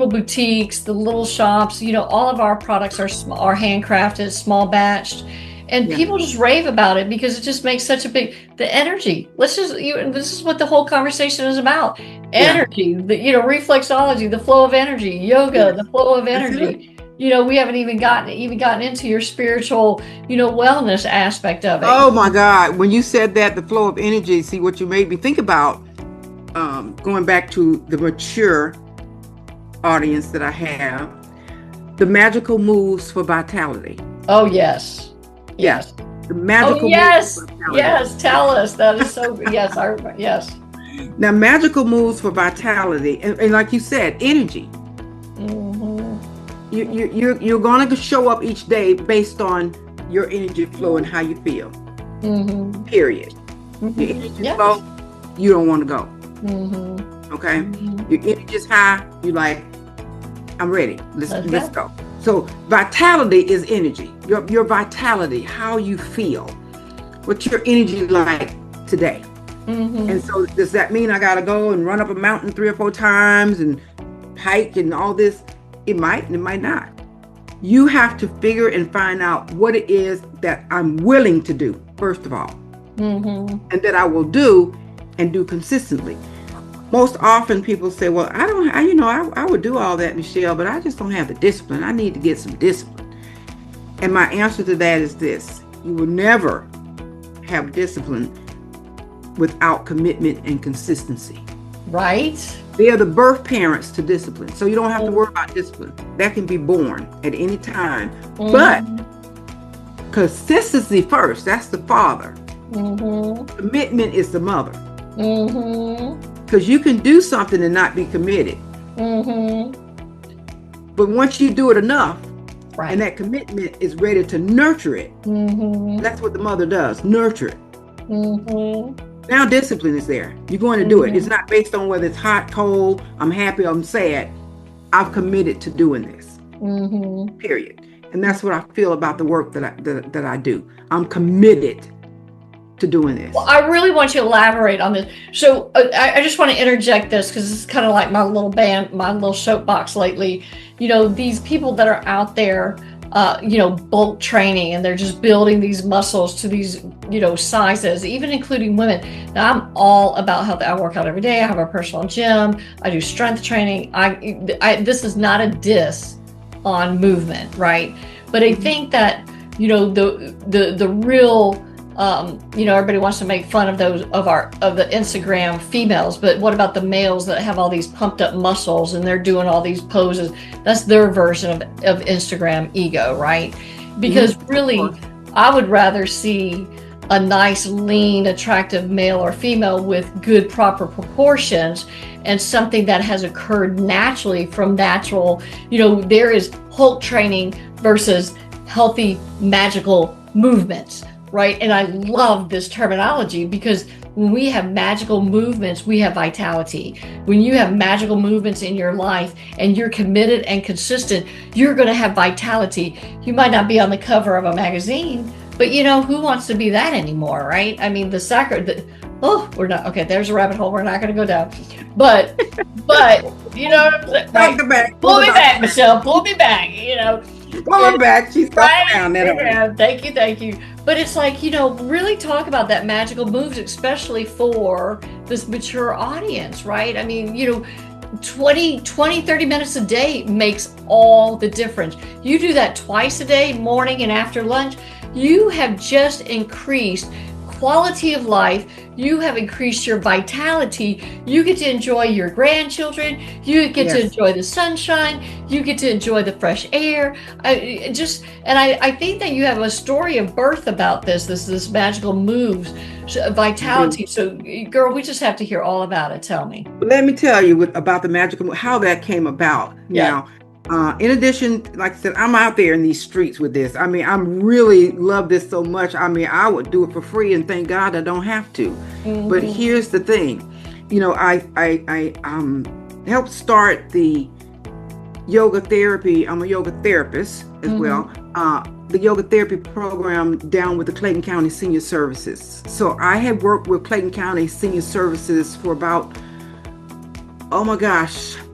[SPEAKER 1] boutiques, the little shops, all of our products are handcrafted, small batched. And people just rave about it because it just makes such a the energy. This is what the whole conversation is about. Energy, reflexology, the flow of energy, yoga, the flow of energy. We haven't even gotten into your spiritual, wellness aspect of it.
[SPEAKER 2] Oh my God. When you said that, the flow of energy, see what you made me think about, going back to the mature audience that I have, the magical moves for vitality.
[SPEAKER 1] Oh, yes. Yes.
[SPEAKER 2] The magical
[SPEAKER 1] moves
[SPEAKER 2] for vitality. Yes,
[SPEAKER 1] tell us. That is so yes, I remember. Yes.
[SPEAKER 2] Now, magical moves for vitality, and like you said, energy. You're going to show up each day based on your energy flow and how you feel. Period. Your energy flow, you don't want to go. Okay. Your energy is high. You're like, I'm ready. Let's go. So vitality is energy. Your vitality, how you feel. What's your energy like today? And so does that mean I got to go and run up a mountain 3 or 4 times and hike and all this? It might and it might not. You have to figure and find out what it is that I'm willing to do, first of all. And that I will do and do consistently. Most often people say, well, I would do all that, Mechelle, but I just don't have the discipline. I need to get some discipline. And my answer to that is this: you will never have discipline without commitment and consistency.
[SPEAKER 1] Right.
[SPEAKER 2] They are the birth parents to discipline. So you don't have to worry about discipline. That can be born at any time. But consistency first. That's the father.
[SPEAKER 1] Mm-hmm.
[SPEAKER 2] Commitment is the mother.
[SPEAKER 1] Mm-hmm.
[SPEAKER 2] Because you can do something and not be committed.
[SPEAKER 1] Mm-hmm.
[SPEAKER 2] But once you do it enough,
[SPEAKER 1] Right.
[SPEAKER 2] and that commitment is ready to nurture it,
[SPEAKER 1] Mm-hmm.
[SPEAKER 2] that's what the mother does, nurture it.
[SPEAKER 1] Mm-hmm.
[SPEAKER 2] Now discipline is there. You're going to do it. It's not based on whether it's hot, cold, I'm happy, I'm sad. I've committed to doing this.
[SPEAKER 1] Mm-hmm.
[SPEAKER 2] Period. And that's what I feel about the work that I do. I'm committed to doing this.
[SPEAKER 1] Well, I really want you to elaborate on this. So I just want to interject this because this is kind of like my little soapbox lately. These people that are out there, bulk training, and they're just building these muscles to these, sizes, even including women. Now, I'm all about health. I work out every day. I have a personal gym. I do strength training. This is not a diss on movement, right? But I think that, the real, everybody wants to make fun of those of the Instagram females, but what about the males that have all these pumped up muscles and they're doing all these poses? That's their version of Instagram ego, right? Because really, I would rather see a nice, lean, attractive male or female with good, proper proportions and something that has occurred naturally from natural, there is Hulk training versus healthy, magical movements. Right. And I love this terminology because when we have magical movements, we have vitality. When you have magical movements in your life and you're committed and consistent, you're going to have vitality. You might not be on the cover of a magazine, but who wants to be that anymore? Right. I mean, we're not. OK, there's a rabbit hole. We're not going to go down. But, right? Pull me back, Mechelle. Pull me back.
[SPEAKER 2] Pull her back. She's down there.
[SPEAKER 1] Thank you. But it's like, really talk about that magical moves, especially for this mature audience, right? I mean, 30 minutes a day makes all the difference. You do that twice a day, morning and after lunch, you have just increased quality of life. You have increased your vitality. You get to enjoy your grandchildren. You get to enjoy the sunshine. You get to enjoy the fresh air. I think that you have a story of birth about this magical moves, vitality. So, girl, we just have to hear all about it. Tell me.
[SPEAKER 2] Let me tell you about the magical, how that came about.
[SPEAKER 1] Yeah.
[SPEAKER 2] Now, in addition, like I said, I'm out there in these streets with this. I mean, I really love this so much. I mean, I would do it for free, and thank God I don't have to. Mm-hmm. But here's the thing, I helped start the yoga therapy. I'm a yoga therapist as well. The yoga therapy program down with the Clayton County Senior Services. So I had worked with Clayton County Senior Services for about,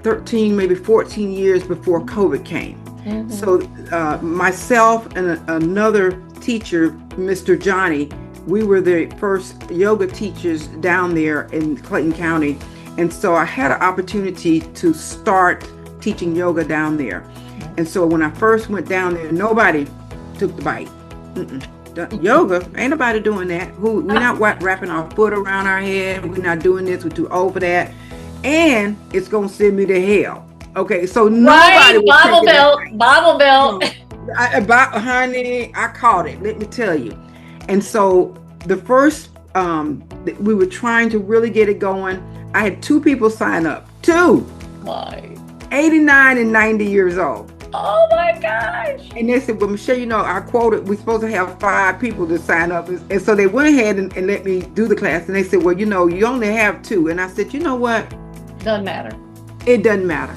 [SPEAKER 2] 13, maybe 14 years before COVID came. Mm-hmm. So myself and another teacher, Mr. Johnny, we were the first yoga teachers down there in Clayton County. And so I had an opportunity to start teaching yoga down there. And so when I first went down there, nobody took the bite. Yoga, ain't nobody doing that. We're not wrapping our foot around our head. We're not doing this. We're too old for that. And it's going to send me to hell. Okay, so nobody
[SPEAKER 1] Bible belt.
[SPEAKER 2] Honey, I caught it. Let me tell you. And so the first, we were trying to really get it going. I had 2 people sign up. 2.
[SPEAKER 1] Why?
[SPEAKER 2] 89 and 90 years old.
[SPEAKER 1] Oh my gosh.
[SPEAKER 2] And they said, well, Mechelle, our quota, we're supposed to have 5 people to sign up. And so they went ahead and let me do the class. And they said, well, you only have 2. And I said, you know what?
[SPEAKER 1] Doesn't matter.
[SPEAKER 2] It doesn't matter.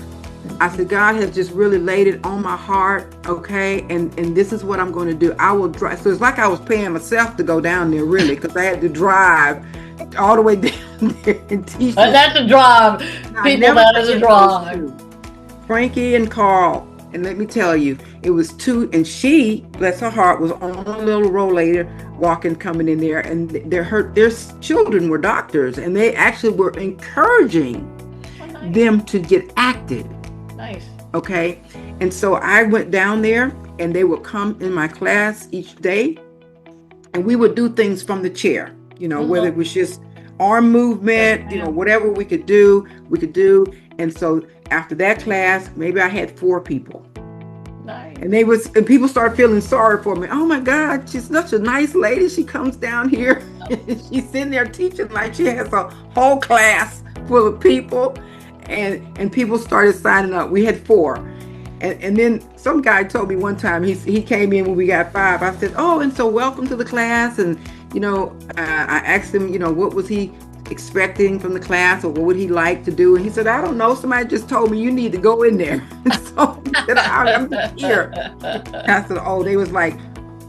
[SPEAKER 2] I said, God has just really laid it on my heart, okay? And this is what I'm going to do. I will drive. So it's like I was paying myself to go down there, really, because I had to drive all the way down there and teach.
[SPEAKER 1] But that's a drive. People, that is a drive.
[SPEAKER 2] Frankie and Carl. And let me tell you, it was 2, and she, bless her heart, was on a little rollator coming in there, and their children were doctors, and they actually were encouraging them to get active.
[SPEAKER 1] Nice.
[SPEAKER 2] Okay. And so I went down there, and they would come in my class each day, and we would do things from the chair, whether it was just arm movement, whatever we could do. And so after that class, maybe I had 4 people.
[SPEAKER 1] Nice.
[SPEAKER 2] And people start feeling sorry for me. Oh my God, she's such a nice lady. She comes down here and she's sitting there teaching like she has a whole class full of people. And people started signing up. We had 4. And then some guy told me one time, he came in when we got 5. I said, oh, and so welcome to the class. And, I asked him, what was he expecting from the class, or what would he like to do? And he said, I don't know. Somebody just told me you need to go in there. So he said, I'm here. I said, oh, they was like,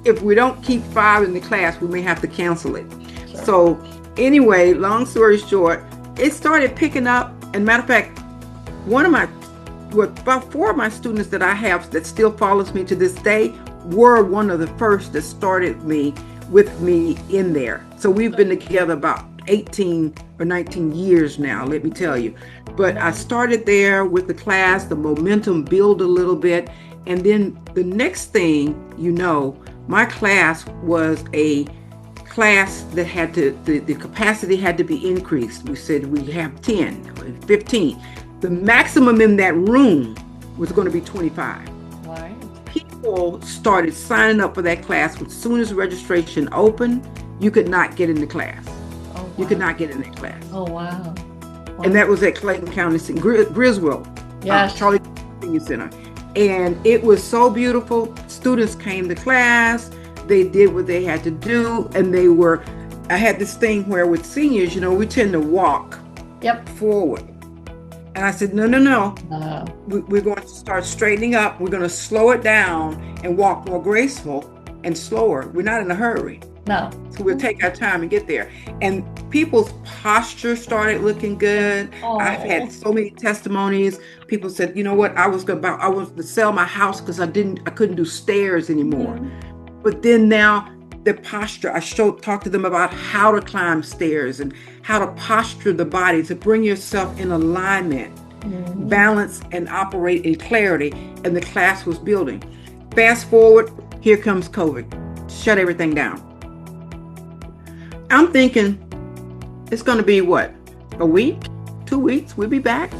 [SPEAKER 2] if we don't keep 5 in the class, we may have to cancel it. Sure. So anyway, long story short, it started picking up. And matter of fact, about 4 of my students that I have that still follows me to this day were one of the first that started with me in there. So we've been together about 18 or 19 years now, let me tell you. But I started there with the class, the momentum built a little bit. And then the next thing, my class was a class that had to, the capacity had to be increased. We said we have 10, 15. The maximum in that room was going to be 25.
[SPEAKER 1] Right.
[SPEAKER 2] People started signing up for that class. As soon as registration opened, you could not get in the class.
[SPEAKER 1] Oh, wow.
[SPEAKER 2] You could not get in that class.
[SPEAKER 1] Oh, wow.
[SPEAKER 2] And that was at Clayton County, Griswold,
[SPEAKER 1] yes.
[SPEAKER 2] Charlie Senior Center. And it was so beautiful. Students came to class. They did what they had to do. And I had this thing where with seniors, we tend to walk forward. And I said, no. We're going to start straightening up. We're going to slow it down and walk more graceful and slower. We're not in a hurry.
[SPEAKER 1] No.
[SPEAKER 2] So we'll take our time and get there. And people's posture started looking good.
[SPEAKER 1] Oh.
[SPEAKER 2] I've had so many testimonies. People said, you know what? I was to sell my house because I couldn't do stairs anymore. Mm-hmm. But then now the posture, talk to them about how to climb stairs and how to posture the body to bring yourself in alignment, mm-hmm. balance, and operate in clarity. And the class was building. Fast forward, here comes COVID. Shut everything down. I'm thinking it's going to be what? A week? 2 weeks? We'll be back?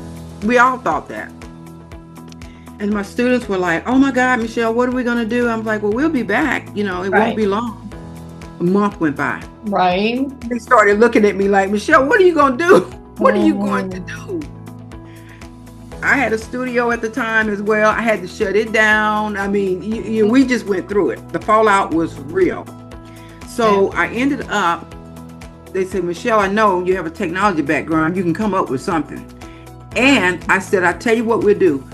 [SPEAKER 2] We all thought that. And my students were like, oh my God, Mechelle, what are we going to do? I'm like, well, we'll be back. It won't be long. A month went by.
[SPEAKER 1] Right.
[SPEAKER 2] They started looking at me like, Mechelle, what are you going to do? What are you going to do? I had a studio at the time as well. I had to shut it down. I mean, we just went through it. The fallout was real. So I ended up, they said, Mechelle, I know you have a technology background. You can come up with something. And I said, I tell you what we'll do.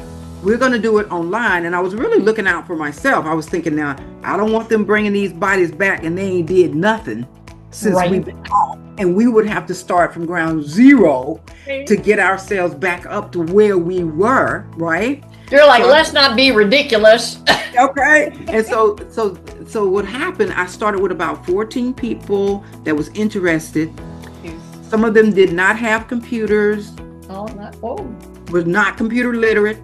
[SPEAKER 2] We're going to do it online. And I was really looking out for myself. I was thinking, now, I don't want them bringing these bodies back and they ain't did nothing since we've been off. And we would have to start from ground zero to get ourselves back up to where we were, right?
[SPEAKER 1] You're like, let's not be ridiculous.
[SPEAKER 2] Okay. And so what happened, I started with about 14 people that was interested. Some of them did not have computers. Was not computer literate.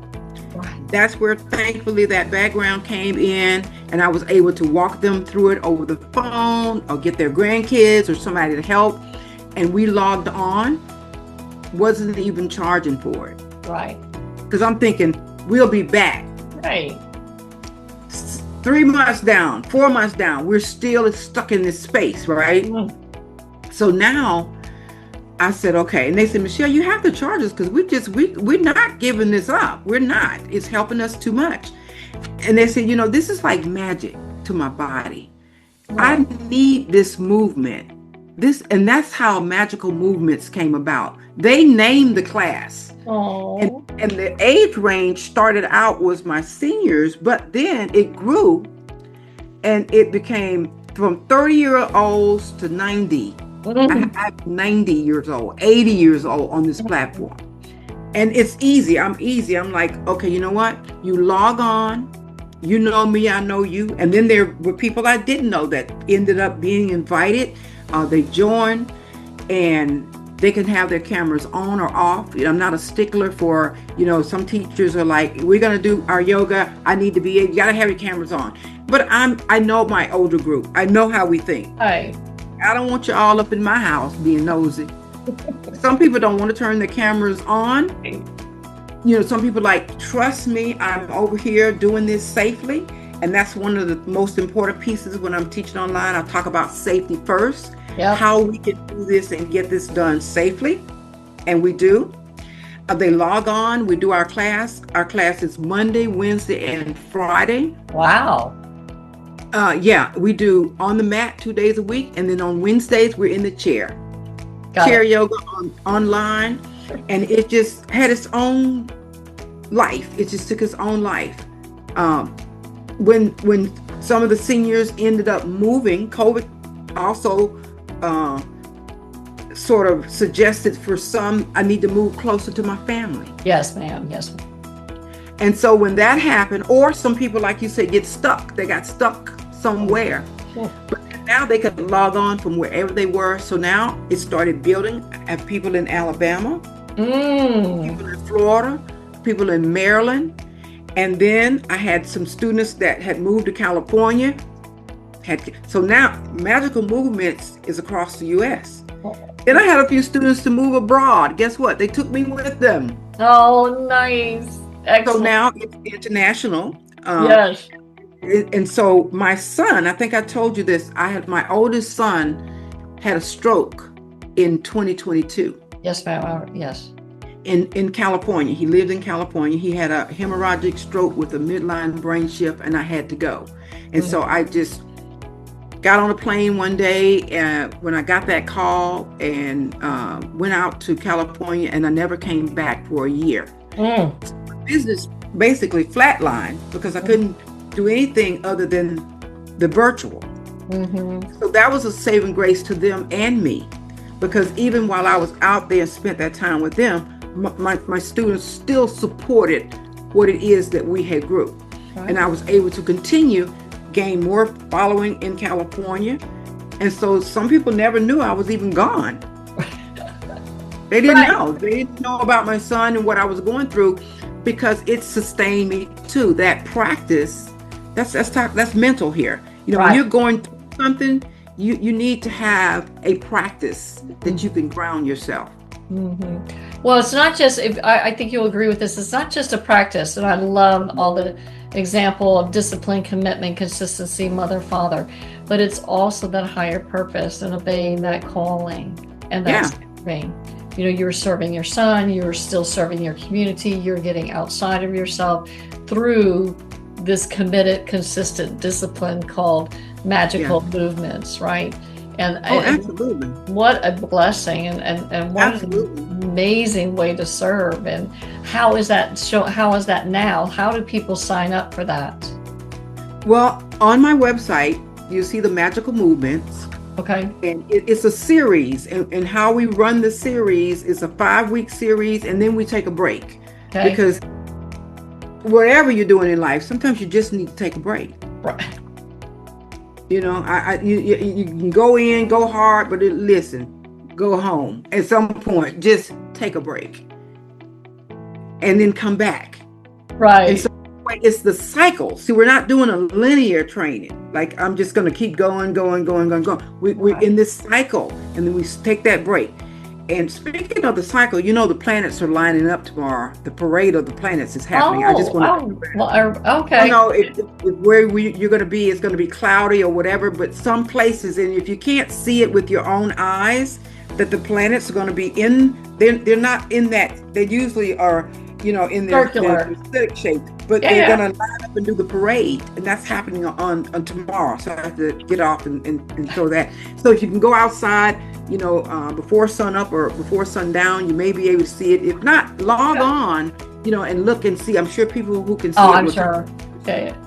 [SPEAKER 2] Right. That's where, thankfully, that background came in, and I was able to walk them through it over the phone or get their grandkids or somebody to help. And we logged on, wasn't even charging for it.
[SPEAKER 1] Right.
[SPEAKER 2] Because I'm thinking, we'll be back.
[SPEAKER 1] Right.
[SPEAKER 2] 3 months down, 4 months down, we're still stuck in this space, right? Mm-hmm. So now I said, okay. And they said, Mechelle, you have to charge us because we're not giving this up. We're not. It's helping us too much. And they said, this is like magic to my body. Right. I need this movement. And that's how magical movements came about. They named the class. And the age range started out was my seniors, but then it grew and it became from 30-year-olds to 90. Mm-hmm. I'm 90 years old, 80 years old on this platform. And it's easy. I'm easy. I'm like, okay, you know what? You log on, you know me, I know you. And then there were people I didn't know that ended up being invited. They joined and they can have their cameras on or off. I'm not a stickler for, some teachers are like, we're going to do our yoga. You got to have your cameras on. But I know my older group. I know how we think.
[SPEAKER 1] Right.
[SPEAKER 2] I don't want you all up in my house being nosy. Some people don't want to turn their cameras on. some people like, trust me, I'm over here doing this safely. And that's one of the most important pieces when I'm teaching online. I talk about safety first,
[SPEAKER 1] Yep.
[SPEAKER 2] how we can do this and get this done safely. And we do. They log on, we do our class. Our class is Monday, Wednesday, and Friday.
[SPEAKER 1] Wow.
[SPEAKER 2] Yeah, we do on the mat 2 days a week. And then on Wednesdays, we're in the chair.
[SPEAKER 1] Got
[SPEAKER 2] Chair
[SPEAKER 1] it.
[SPEAKER 2] yoga online. And it just had its own life. It just took its own life. When some of the seniors ended up moving, COVID also sort of suggested for some, I need to move closer to my family.
[SPEAKER 1] Yes, ma'am. Yes.
[SPEAKER 2] And so when that happened, or some people, like you said, get stuck. They got stuck somewhere.
[SPEAKER 1] Sure.
[SPEAKER 2] But now they could log on from wherever they were. So now it started building. I have people in Alabama, people in Florida, people in Maryland. And then I had some students that had moved to California. So now Magical Movements is across the U.S. Then I had a few students to move abroad. Guess what? They took me with them.
[SPEAKER 1] Oh, nice. Excellent.
[SPEAKER 2] So now it's international.
[SPEAKER 1] Yes.
[SPEAKER 2] And so my son, I think I told you this, my oldest son had a stroke in 2022.
[SPEAKER 1] Yes, ma'am. Yes.
[SPEAKER 2] In California. He lived in California. He had a hemorrhagic stroke with a midline brain shift, and I had to go. And so I just got on a plane one day when I got that call and went out to California, and I never came back for a year. So my business basically flatlined because I couldn't do anything other than the virtual. So that was a saving grace to them and me, because even while I was out there and spent that time with them, my students still supported what it is that we had grew. Right. And I was able to continue, gain more following in California. And so some people never knew I was even gone. They didn't know. They didn't know about my son and what I was going through, because it sustained me too. That practice, that's mental here. When you're going through something, you need to have a practice that you can ground yourself.
[SPEAKER 1] Well, it's not just, I think you'll agree with this, it's not just a practice, and I love all the example of discipline, commitment, consistency, mother, father, but it's also that higher purpose and obeying that calling and that serving. You're serving your son, you're still serving your community, you're getting outside of yourself through this committed, consistent discipline called magical movements, right? And
[SPEAKER 2] absolutely.
[SPEAKER 1] What a blessing and what an amazing way to serve. And how is that now? How do people sign up for that?
[SPEAKER 2] Well, on my website, you see the Magical Movements.
[SPEAKER 1] Okay.
[SPEAKER 2] And it's a series, and how we run the series is a 5-week series, and then we take a break. Okay. Because whatever you're doing in life, sometimes you just need to take a break.
[SPEAKER 1] Right.
[SPEAKER 2] You can go in, go hard, but listen, go home at some point. Just take a break, and then come back.
[SPEAKER 1] Right.
[SPEAKER 2] And so it's the cycle. See, we're not doing a linear training. Like I'm just going to keep going. We're in this cycle, and then we take that break. And speaking of the cycle, the planets are lining up tomorrow. The parade of the planets is happening. I just want to.
[SPEAKER 1] Okay.
[SPEAKER 2] Where you're going to be, it's going to be cloudy or whatever. But some places, and if you can't see it with your own eyes, that the planets are going to be in. They're not in that. They usually are, in their acidic shape. But they're going to line up and do the parade, and that's happening on tomorrow. So I have to get off and show that. So if you can go outside, before sun up or before sundown, you may be able to see it. If not, log on, and look and see. I'm sure people who can see it.
[SPEAKER 1] I'm sure. Yeah.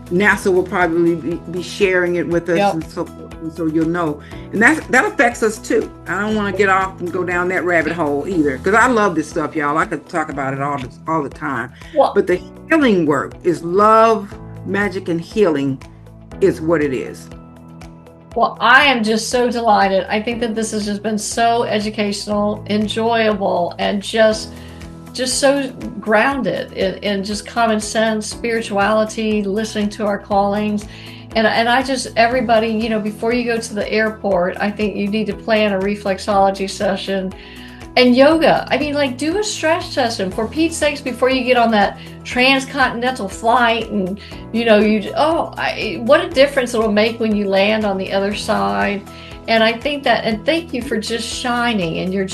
[SPEAKER 2] NASA will probably be sharing it with us, and so forth, and so you'll know. And that affects us too. I don't want to get off and go down that rabbit hole either, because I love this stuff, y'all. I could talk about it all the time. But the healing work is love, magic, and healing is what it is.
[SPEAKER 1] Well, I am just so delighted. I think that this has just been so educational, enjoyable, and just so grounded in just common sense, spirituality, listening to our callings. And I just, everybody, before you go to the airport, I think you need to plan a reflexology session And yoga, I mean, like, do a stress test, and for Pete's sakes, before you get on that transcontinental flight, and what a difference it'll make when you land on the other side. And I think that, and thank you for just shining, and your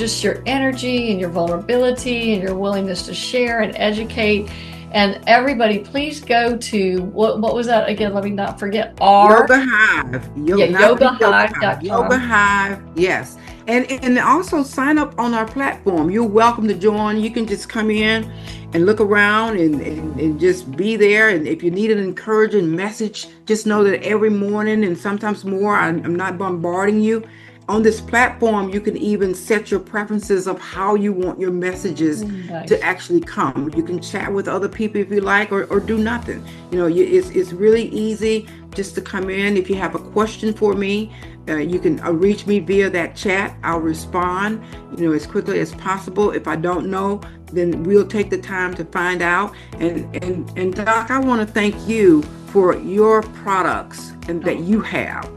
[SPEAKER 1] energy and your vulnerability and your willingness to share and educate. And everybody, please go to, what was that again? Let me not forget.
[SPEAKER 2] Yoga Hive.
[SPEAKER 1] YogaHive.com.
[SPEAKER 2] Yoga Hive, yes. And also sign up on our platform. You're welcome to join. You can just come in and look around and just be there. And if you need an encouraging message, just know that every morning and sometimes more, I'm not bombarding you. On this platform, you can even set your preferences of how you want your messages to actually come. You can chat with other people if you like, or do nothing. It's really easy just to come in. If you have a question for me, you can reach me via that chat. I'll respond, as quickly as possible. If I don't know, then we'll take the time to find out. And Doc, I want to thank you for your products and that you have.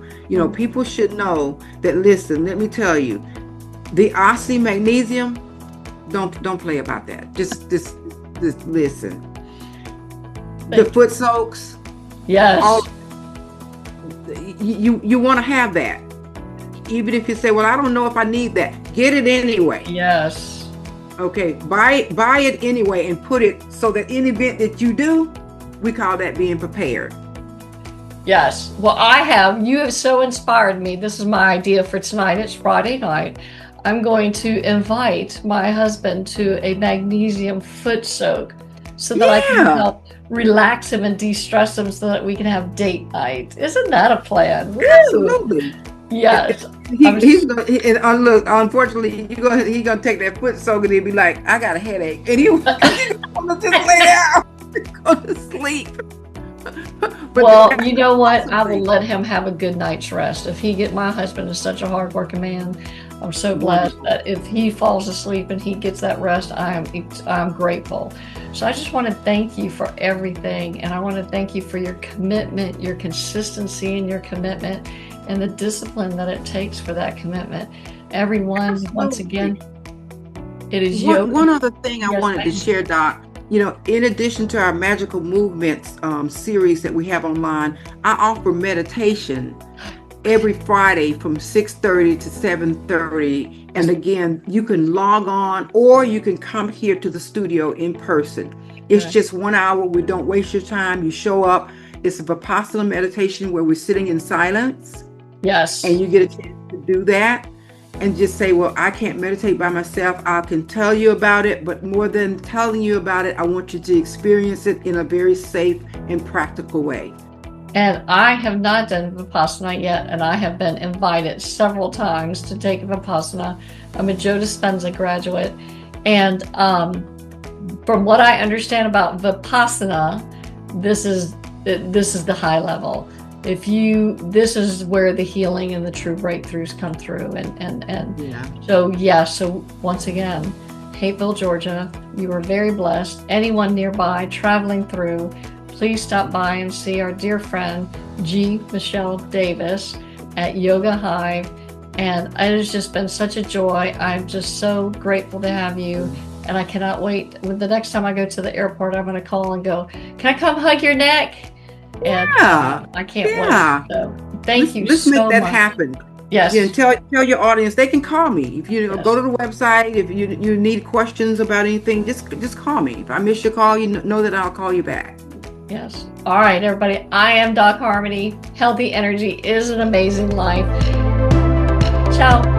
[SPEAKER 2] People should know that. Listen, let me tell you, the Oxy Magnesium, don't play about that. Just listen. The foot soaks.
[SPEAKER 1] Yes.
[SPEAKER 2] You want to have that. Even if you say, well, I don't know if I need that. Get it anyway.
[SPEAKER 1] Yes.
[SPEAKER 2] Okay. Buy it anyway and put it so that any event that you do, we call that being prepared.
[SPEAKER 1] Yes. Well, you have so inspired me. This is my idea for tonight. It's Friday night. I'm going to invite my husband to a magnesium foot soak so that I can help relax him and de-stress him so that we can have date night. Isn't that a plan? Woo!
[SPEAKER 2] Absolutely.
[SPEAKER 1] Yes.
[SPEAKER 2] Look, unfortunately, he's gonna take that foot soak and he'll be like, I got a headache. And he's gonna just lay down and go to sleep.
[SPEAKER 1] Well, you know what? I will let him have a good night's rest. My husband is such a hardworking man. I'm so blessed that if he falls asleep and he gets that rest, I'm grateful. So I just want to thank you for everything. And I want to thank you for your commitment, your consistency in your commitment, and the discipline that it takes for that commitment. Everyone, once again, it is yoga.
[SPEAKER 2] One other thing I wanted to share, Doc. In addition to our Magical Movements series that we have online, I offer meditation every Friday from 6:30 to 7:30. And again, you can log on or you can come here to the studio in person. It's just 1 hour. We don't waste your time. You show up. It's a Vipassana meditation where we're sitting in silence.
[SPEAKER 1] Yes.
[SPEAKER 2] And you get a chance to do that. And just say, well, I can't meditate by myself. I can tell you about it, but more than telling you about it, I want you to experience it in a very safe and practical way.
[SPEAKER 1] And I have not done Vipassana yet, and I have been invited several times to take Vipassana. I'm a Joe Dispenza graduate, and from what I understand about Vipassana, this is the high level. This is where the healing and the true breakthroughs come through. So once again, Hateville, Georgia, you are very blessed. Anyone nearby traveling through, please stop by and see our dear friend, Mechelle Davis at Yoga Hive. And it has just been such a joy. I'm just so grateful to have you. And I cannot wait. The next time I go to the airport, I'm going to call and go, can I come hug your neck? And I can't wait. So thank you
[SPEAKER 2] Let's
[SPEAKER 1] so much.
[SPEAKER 2] make that happen.
[SPEAKER 1] Yes.
[SPEAKER 2] And tell your audience they can call me. If you go to the website, if you need questions about anything, just call me. If I miss your call, you know that I'll call you back.
[SPEAKER 1] Yes. All right, everybody. I am Doc Harmony. Healthy energy is an amazing life. Ciao.